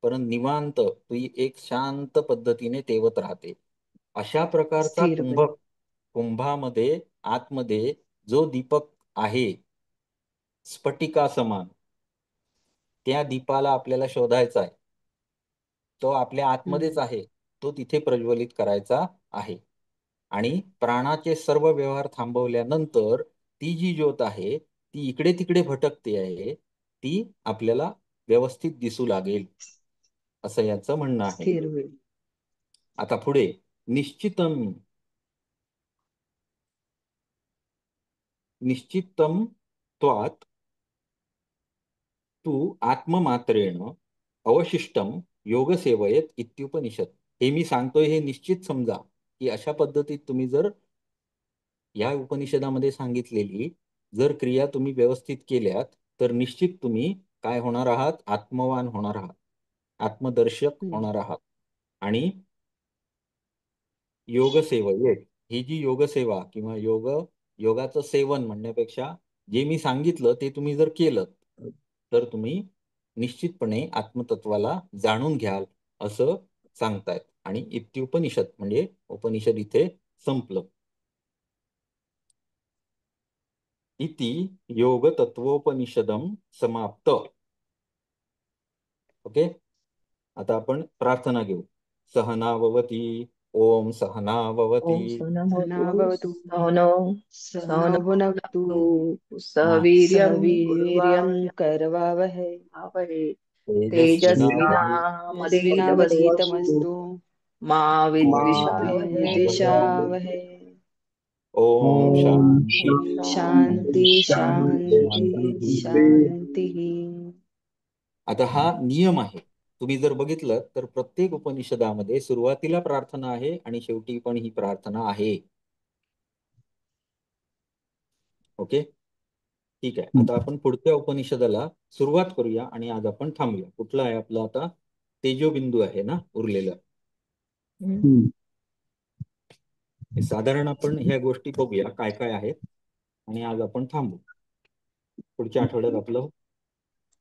परंतु निवांत ती एक शांत पद्धतीने तेवत राहते. अशा प्रकारचा स्थिरपणे. कुंभामध्ये आतमध्ये जो दीपक आहे स्फटिका समान, त्या दीपाला आपल्याला शोधायचा आहे. तो आपल्या आतमध्येच आहे, तो तिथे प्रज्वलित करायचा आहे. आणि प्राणाचे सर्व व्यवहार थांबवल्यानंतर ती जी ज्योत आहे ती इकडे तिकडे भटकते आहे, ती आपल्याला व्यवस्थित दिसू लागेल, असं याचं म्हणणं आहे. स्थिर होईल. आता पुढे निश्चितम. निश्चितम त्वात् तू आत्ममात्रेण अवशिष्टम योग सेवयत इत्युपनिषद. हे मी सांगतोय हे निश्चित समजा की अशा पद्धतीत तुम्ही जर या उपनिषदामध्ये सांगितलेली जर क्रिया तुम्ही व्यवस्थित केल्यात, तर निश्चित तुम्ही काय होणार आहात, आत्मवान होणार आहात, आत्मदर्शक होणार आहात. आणि योग सेवयेत, ही जी योगसेवा किंवा योगाचं सेवन म्हणण्यापेक्षा जे मी सांगितलं ते तुम्ही जर केलं, तर तुम्ही निश्चितपणे आत्मतत्वाला जाणून घ्याल, असं सांगतायत. आणि इत्युपनिषद म्हणजे उपनिषद इथे संपलं. इति योग तत्वोपनिषदम समाप्त. ओके, आता आपण प्रार्थना घेऊ. सहनाववती. ओम सहनाववती. ओम सहना भवतु सहनो सहनौ भुनक्तु सह हा. वीर्यं वीर्यं करवावहै तेजस्विनावधीतमस्तु मा विद्विषावहै. ओम शांती शांती शांती शांती. आता हा नियम आहे. तुम्ही जर बघितलं तर प्रत्येक उपनिषदामध्ये सुरुवातीला प्रार्थना आहे आणि शेवटी पण ही प्रार्थना आहे. ओके, ठीक आहे. आता आपण पुढच्या उपनिषदाला सुरुवात करूया आणि आज आपण थांबूया. कुठला आहे आपला आता, तेजोबिंदू आहे ना उरलेलं. साधारण आपण ह्या गोष्टी बघूया काय काय आहेत आणि आज आपण थांबू. पुढच्या आठवड्यात आपलं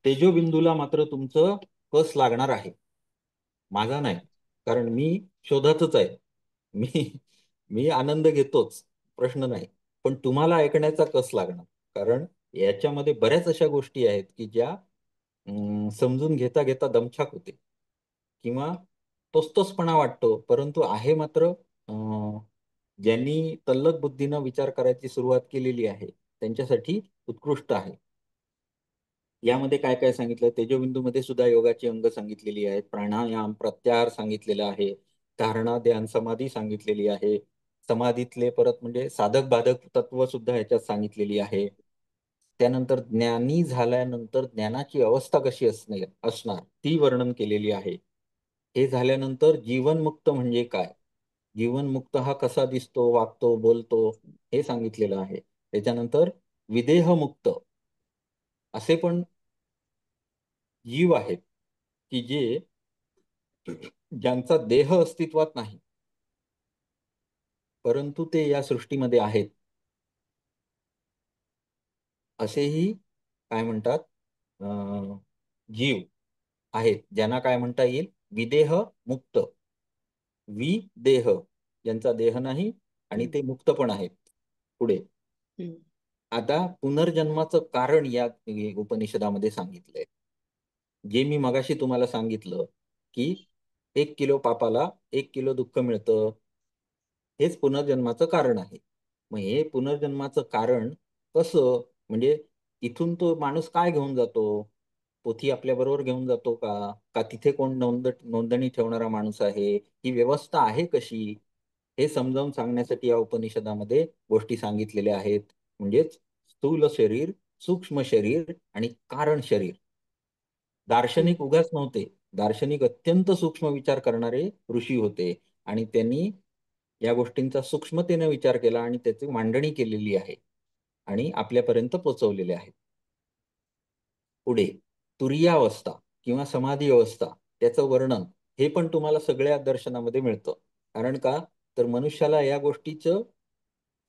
तेजोबिंदूला मात्र तुमचं कस लागणार आहे, माझा नाही, कारण मी शोधातच आहे. मी मी आनंद घेतोच, प्रश्न नाही, पण तुम्हाला ऐकण्याचा कस लागणार, कारण याच्यामध्ये बऱ्याच अशा गोष्टी आहेत की ज्या समजून घेता घेता दमछाक होते किंवा तोचतोचपणा वाटतो, परंतु आहे मात्र ज्यांनी तल्लख बुद्धीनं विचार करायची सुरुवात केलेली आहे त्यांच्यासाठी उत्कृष्ट आहे. यामध्ये काय काय सांगितलं, तेजोबिंदूमध्ये सुद्धा योगाची अंग सांगितलेली आहेत, प्राणायाम प्रत्याहार सांगितलेला आहे, धारणा ध्यान समाधी सांगितलेली आहे, समाधीतले परत म्हणजे साधक बाधक तत्व सुद्धा ह्याच्यात सांगितलेली आहे. त्यानंतर ज्ञानी झाल्यानंतर ज्ञानाची अवस्था कशी असणार ती वर्णन केलेली आहे. हे झाल्यानंतर जीवनमुक्त म्हणजे काय, जीवनमुक्त हा कसा दिसतो, वागतो, बोलतो, हे सांगितलेलं आहे. त्याच्यानंतर विदेहमुक्त असे पण जीव आहेत की जे ज्यांचा देह अस्तित्वात नाही, परंतु ते या सृष्टीमध्ये आहेत, असेही काय म्हणतात जीव आहेत, ज्यांना काय म्हणता येईल, विदेह मुक्त. विदेह ज्यांचा देह नाही आणि ते मुक्त पण आहेत. पुढे आता पुनर्जन्माचं कारण या उपनिषदामध्ये सांगितलंय. जे मी मगाशी तुम्हाला सांगितलं की 1 किलो पापाला 1 किलो दुःख मिळतं, हेच पुनर्जन्माचं कारण आहे. मग हे पुनर्जन्माचं कारण कसं, म्हणजे इथून तो माणूस काय घेऊन जातो, पोथी आपल्या बरोबर घेऊन जातो का, का तिथे कोण नोंदणी ठेवणारा माणूस आहे, ही व्यवस्था आहे कशी, हे समजावून सांगण्यासाठी या उपनिषदामध्ये गोष्टी सांगितलेल्या आहेत. म्हणजेच स्थूल शरीर, सूक्ष्म शरीर आणि कारण शरीर. दार्शनिक उगाच नव्हते. दार्शनिक अत्यंत सूक्ष्म विचार करणारे ऋषी होते आणि त्यांनी या गोष्टींचा सूक्ष्मतेने विचार केला आणि त्याची मांडणी केलेली आहे आणि आपल्यापर्यंत पोहोचवलेले आहे. पुढे तुरीयावस्था किंवा समाधी अवस्था, त्याचं वर्णन हे पण तुम्हाला सगळ्या दर्शनामध्ये मिळतं. कारण का, तर मनुष्याला या गोष्टीचं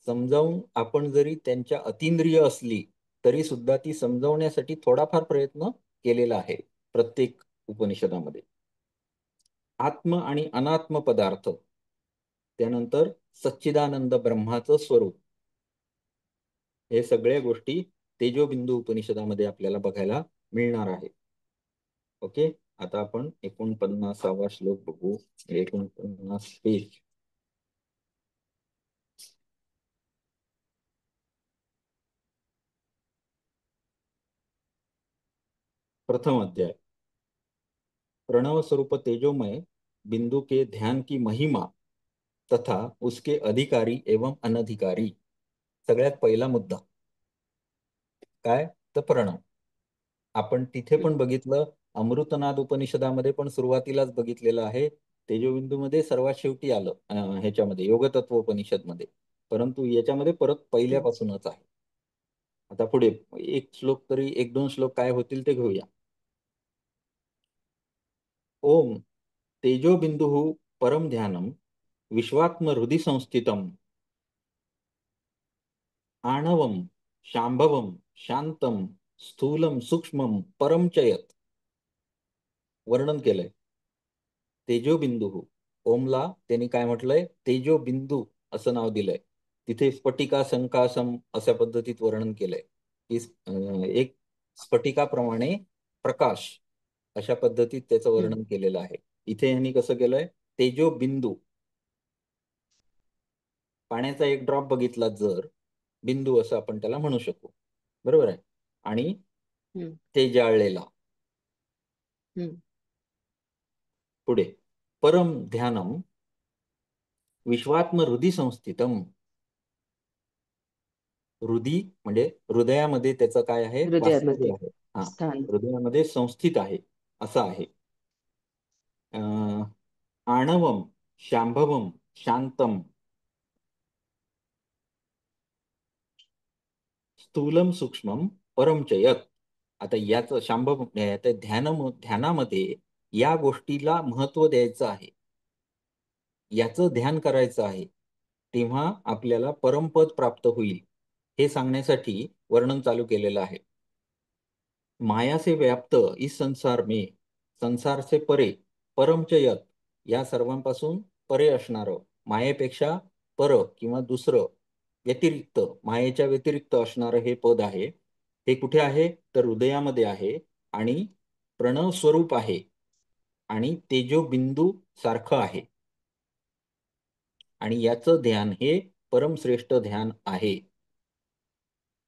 समजावून, आपण जरी त्यांच्या अतींद्रिय असली तरी सुद्धा ती समजावण्यासाठी थोडाफार प्रयत्न केलेला आहे प्रत्येक उपनिषदामध्ये. आत्म आणि अनात्म पदार्थ, त्यानंतर सच्चिदानंद ब्रह्माचं स्वरूप, हे सगळ्या गोष्टी तेजोबिंदू उपनिषदामध्ये आपल्याला बघायला मिळणार आहे. ओके, आता आपण 49वा श्लोक बघू. 49 पेज. प्रथम अध्याय, प्रणव स्वरूप तेजोमय बिंदु के ध्यान की महिमा तथा उसके अधिकारी एवं अनधिकारी. सगळ्यात पहिला मुद्दा काय, तर प्रणव. आपण तिथे पण बघितलं, अमृतनाद उपनिषदामध्ये पण सुरुवातीलाच बघितलेलं आहे. तेजोबिंदूमध्ये सर्वात शेवटी आलं ह्याच्यामध्ये योगतत्व उपनिषदमध्ये, परंतु याच्यामध्ये परत पहिल्यापासूनच आहे. आता पुढे एक श्लोक तरी, एक दोन श्लोक काय होतील ते घेऊया. ओम तेजोबिंदु परम ध्यानम विश्वात्म हृदय संस्थितम आणवम शांभवम शांतम स्थूलम सूक्ष्मम परम चयत. वर्णन केलंय तेजोबिंदू. ओमला त्यांनी काय म्हटलंय, तेजोबिंदू असं नाव दिलंय. तिथे स्फटिका संकासम अशा पद्धतीत वर्णन केलंय की एक स्फटिकाप्रमाणे प्रकाश, अशा पद्धतीत त्याचं वर्णन केलेलं आहे. इथे यांनी कसं केलंय, तेजोबिंदू, पाण्याचा एक ड्रॉप बघितला जर, बिंदू असं आपण त्याला म्हणू शकू, बरोबर आहे. आणि ते जाळलेला. पुढे परम ध्यानम विश्वात्म हृदय संस्थितम. हृदय म्हणजे हृदयामध्ये त्याचं काय आहे, वास्तव्य हृदयामध्ये आहे. हा, स्थान. हृदयामध्ये संस्थित आहे असं आहे. आणवम शांभवम शांतम स्थूलम सूक्ष्मम परमचयत. आता याचं शांभव ध्यानामध्ये या गोष्टीला महत्व द्यायचं आहे, याचं ध्यान करायचं आहे, तेव्हा आपल्याला परमपद प्राप्त होईल हे सांगण्यासाठी वर्णन चालू केलेलं आहे. माया से व्याप्त इस संसार में, संसार से परे परमचयत, या सर्वांपासून परे असणारं, मायेपेक्षा पर किंवा दुसरं, व्यतिरिक्त, मायेच्या व्यतिरिक्त असणारं हे पद आहे. हे कुठे आहे, तर हृदयामध्ये आहे आणि प्रणव स्वरूप आहे आणि तेजोबिंदू सारखं आहे आणि याचं ध्यान हे परमश्रेष्ठ ध्यान आहे.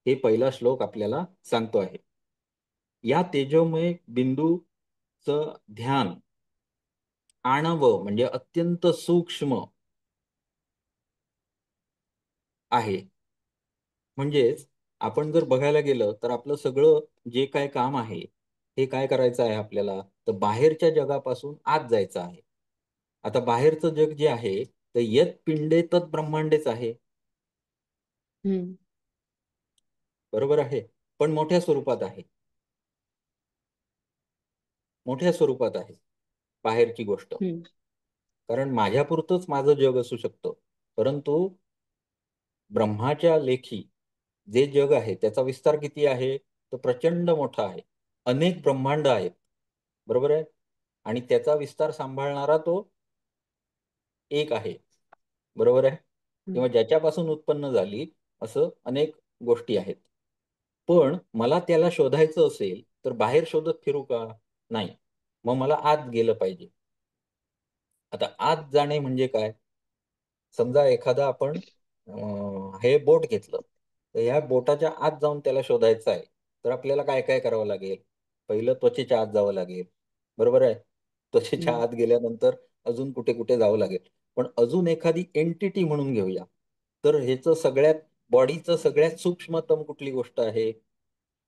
हे पहिला श्लोक आपल्याला सांगतो आहे. या तेजोमय बिंदूचं ध्यान आणव म्हणजे अत्यंत सूक्ष्म आहे. म्हणजेच आपण जर बघायला गेलं तर आपलं सगळं जे काय काम आहे, हे काय करायचं आहे आपल्याला, तर बाहेरच्या जगापासून आत जायचं आहे. आता बाहेरचं जग जे आहे तर यत पिंडे तत् ब्रह्मांडेच आहे, बरोबर आहे, पण मोठ्या स्वरूपात आहे. मोठ्या स्वरूपात आहे बाहेरची गोष्ट. कारण माझ्यापुरतंच माझं जग असू शकतं, परंतु ब्रह्माच्या लेखी जे जग आहे त्याचा विस्तार किती आहे, तो प्रचंड मोठा आहे. अनेक ब्रह्मांड आहेत, बरोबर आहे, आणि त्याचा विस्तार सांभाळणारा तो एक आहे, बरोबर आहे, किंवा ज्याच्यापासून उत्पन्न झाली असं अनेक गोष्टी आहेत. पण मला त्याला शोधायचं असेल तर बाहेर शोधत फिरू का, नाही, मग मला आत गेलं पाहिजे. आता आत जाणे म्हणजे काय, समजा एखादा आपण हे बोट घेतलं, तर ह्या बोटाच्या आत जाऊन त्याला शोधायचं आहे, तर आपल्याला काय काय करावं लागेल, पहिलं त्वचेच्या आत जावं लागेल, बरोबर आहे. त्वचेच्या हम्म. आत गेल्यानंतर अजून कुठे कुठे जावं लागेल. पण अजून एखादी एंटिटी म्हणून घेऊया. तर ह्याचं सगळ्यात बॉडीचं सगळ्यात सूक्ष्मतम कुठली गोष्ट आहे?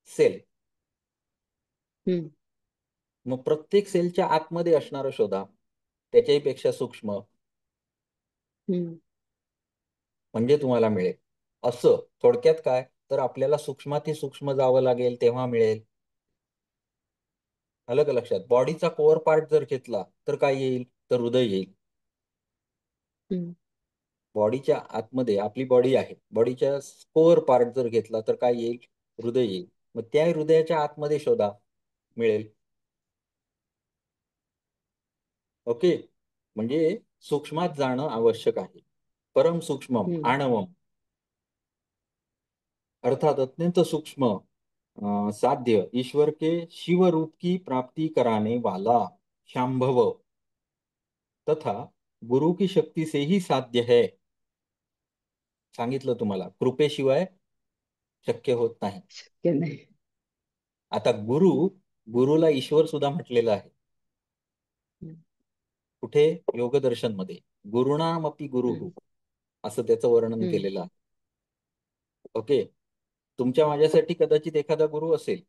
सेल. हम्म. मग प्रत्येक सेलच्या आतमध्ये असणारं शोधा, त्याच्याही पेक्षा सूक्ष्म, हम्म. म्हणजे तुम्हाला मिळेल. असं थोडक्यात काय, तर आपल्याला सूक्ष्माती सूक्ष्म जावं लागेल तेव्हा मिळेल. आलं का लक्षात? बॉडीचा कोअर पार्ट जर घेतला तर काय येईल? तर हृदय येईल. हम्म. बॉडीच्या आतमध्ये आपली बॉडी आहे, बॉडीच्या कोअर पार्ट जर घेतला तर काय येईल? हृदय येईल. मग त्या हृदयाच्या आतमध्ये शोधा, मिळेल. ओके. म्हणजे सूक्ष्मात जाणं आवश्यक आहे. परम सूक्ष्मम हम्म. आणवम, अर्थात अत्यंत सूक्ष्म साध्य ईश्वर के शिव रूप की प्राप्ति कराने वाला शांभव तथा गुरु की शक्ती से ही साध्य है. सांगितलं तुम्हाला, कृपेशिवाय शक्य होत नाही. शक्य नाही. आता गुरुला ईश्वर सुद्धा म्हटलेलं आहे. हम्म. कुठे? योगदर्शन मध्ये गुरुणामपि गुरुः हम्म. असं त्याचं वर्णन हम्म. केलेलं आहे. ओके. तुमच्या माझ्यासाठी कदाचित एखादा गुरु असेल,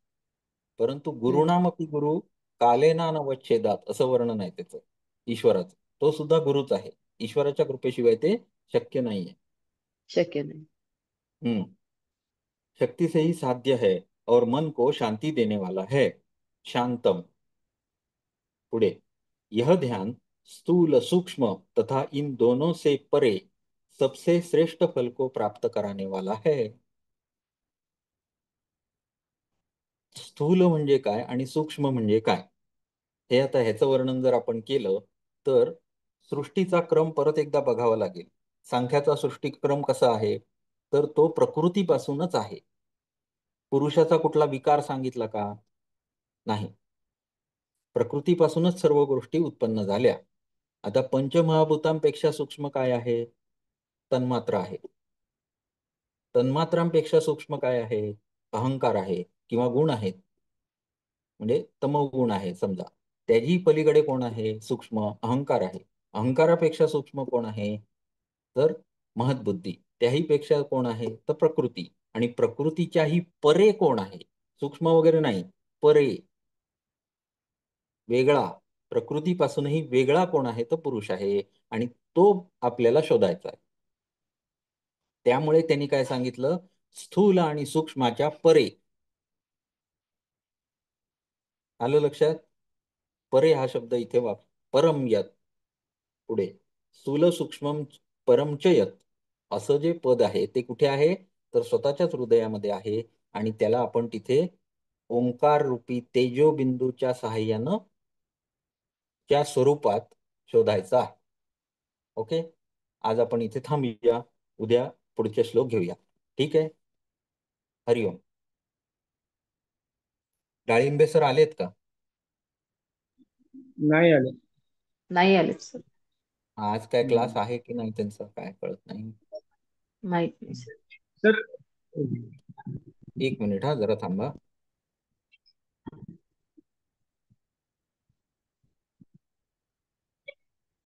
परंतु हम्म. गुरुणामपि गुरु कालेना नवच्छेदात असं वर्णन आहे त्याचं ईश्वराचं. तो सुद्धा गुरुच आहे. ईश्वराच्या कृपेशिवाय ते शक्य नाहीये. शक्य नाही. हम्म. शक्ति से ही साध्य है और मन को शांति देने वाला है. शांतम. पुढे, यह ध्यान स्थूल सूक्ष्म तथा इन दोनों से परे सबसे श्रेष्ठ फल को प्राप्त कराने वाला है. स्थूल म्हणजे काय आणि सूक्ष्म म्हणजे काय, हे आता ह्याचं वर्णन जर आपण केलं तर सृष्टीचा क्रम परत एकदा बघावा लागेल. सांख्याचा सृष्टीक्रम कसा आहे, तर तो प्रकृतीपासूनच आहे. पुरुषाचा कुठला विकार सांगितला का? नाही. प्रकृतीपासूनच सर्व गोष्टी उत्पन्न झाल्या. आता पंचमहाभूतांपेक्षा सूक्ष्म काय आहे? तन्मात्रा आहे. तन्मात्रांपेक्षा सूक्ष्म काय आहे? अहंकार आहे किंवा गुण आहेत. म्हणजे तमोगुण आहे समजा. त्याही पलीकडे कोण आहे? सूक्ष्म अहंकार आहे. अहंकारापेक्षा सूक्ष्म कोण आहे? तर महतबुद्धी. त्याही पेक्षा कोण आहे? तर प्रकृती. आणि प्रकृतीच्याही परे कोण आहे? सूक्ष्म वगैरे नाही, परे, वेगळा. प्रकृतीपासूनही वेगळा कोण आहे? तर पुरुष आहे. आणि तो आपल्याला शोधायचा आहे. त्यामुळे त्यांनी काय सांगितलं? स्थूल आणि सूक्ष्माच्या परे. आलं लक्षात? परे हा शब्द इथे परम यत. पुढे, स्थूल सूक्ष्म परम च यत असं जे पद आहे ते कुठे आहे? तर स्वतःच्याच हृदयामध्ये आहे. आणि त्याला आपण तिथे ओंकार रूपी तेजोबिंदूच्या सहाय्यानं त्या स्वरूपात शोधायचं आहे. ओके. आज आपण इथे थांबूया. उद्या पुढचे श्लोक घेऊया. ठीक आहे. हरिओम. डाळिंबे सर आलेत का? नाही आलं. नाही आले सर. आज काय क्लास आहे की नाही त्यांचा काय कळत नाही. माहित नाही सर. सर, 1 मिनिट हा, जरा थांबा.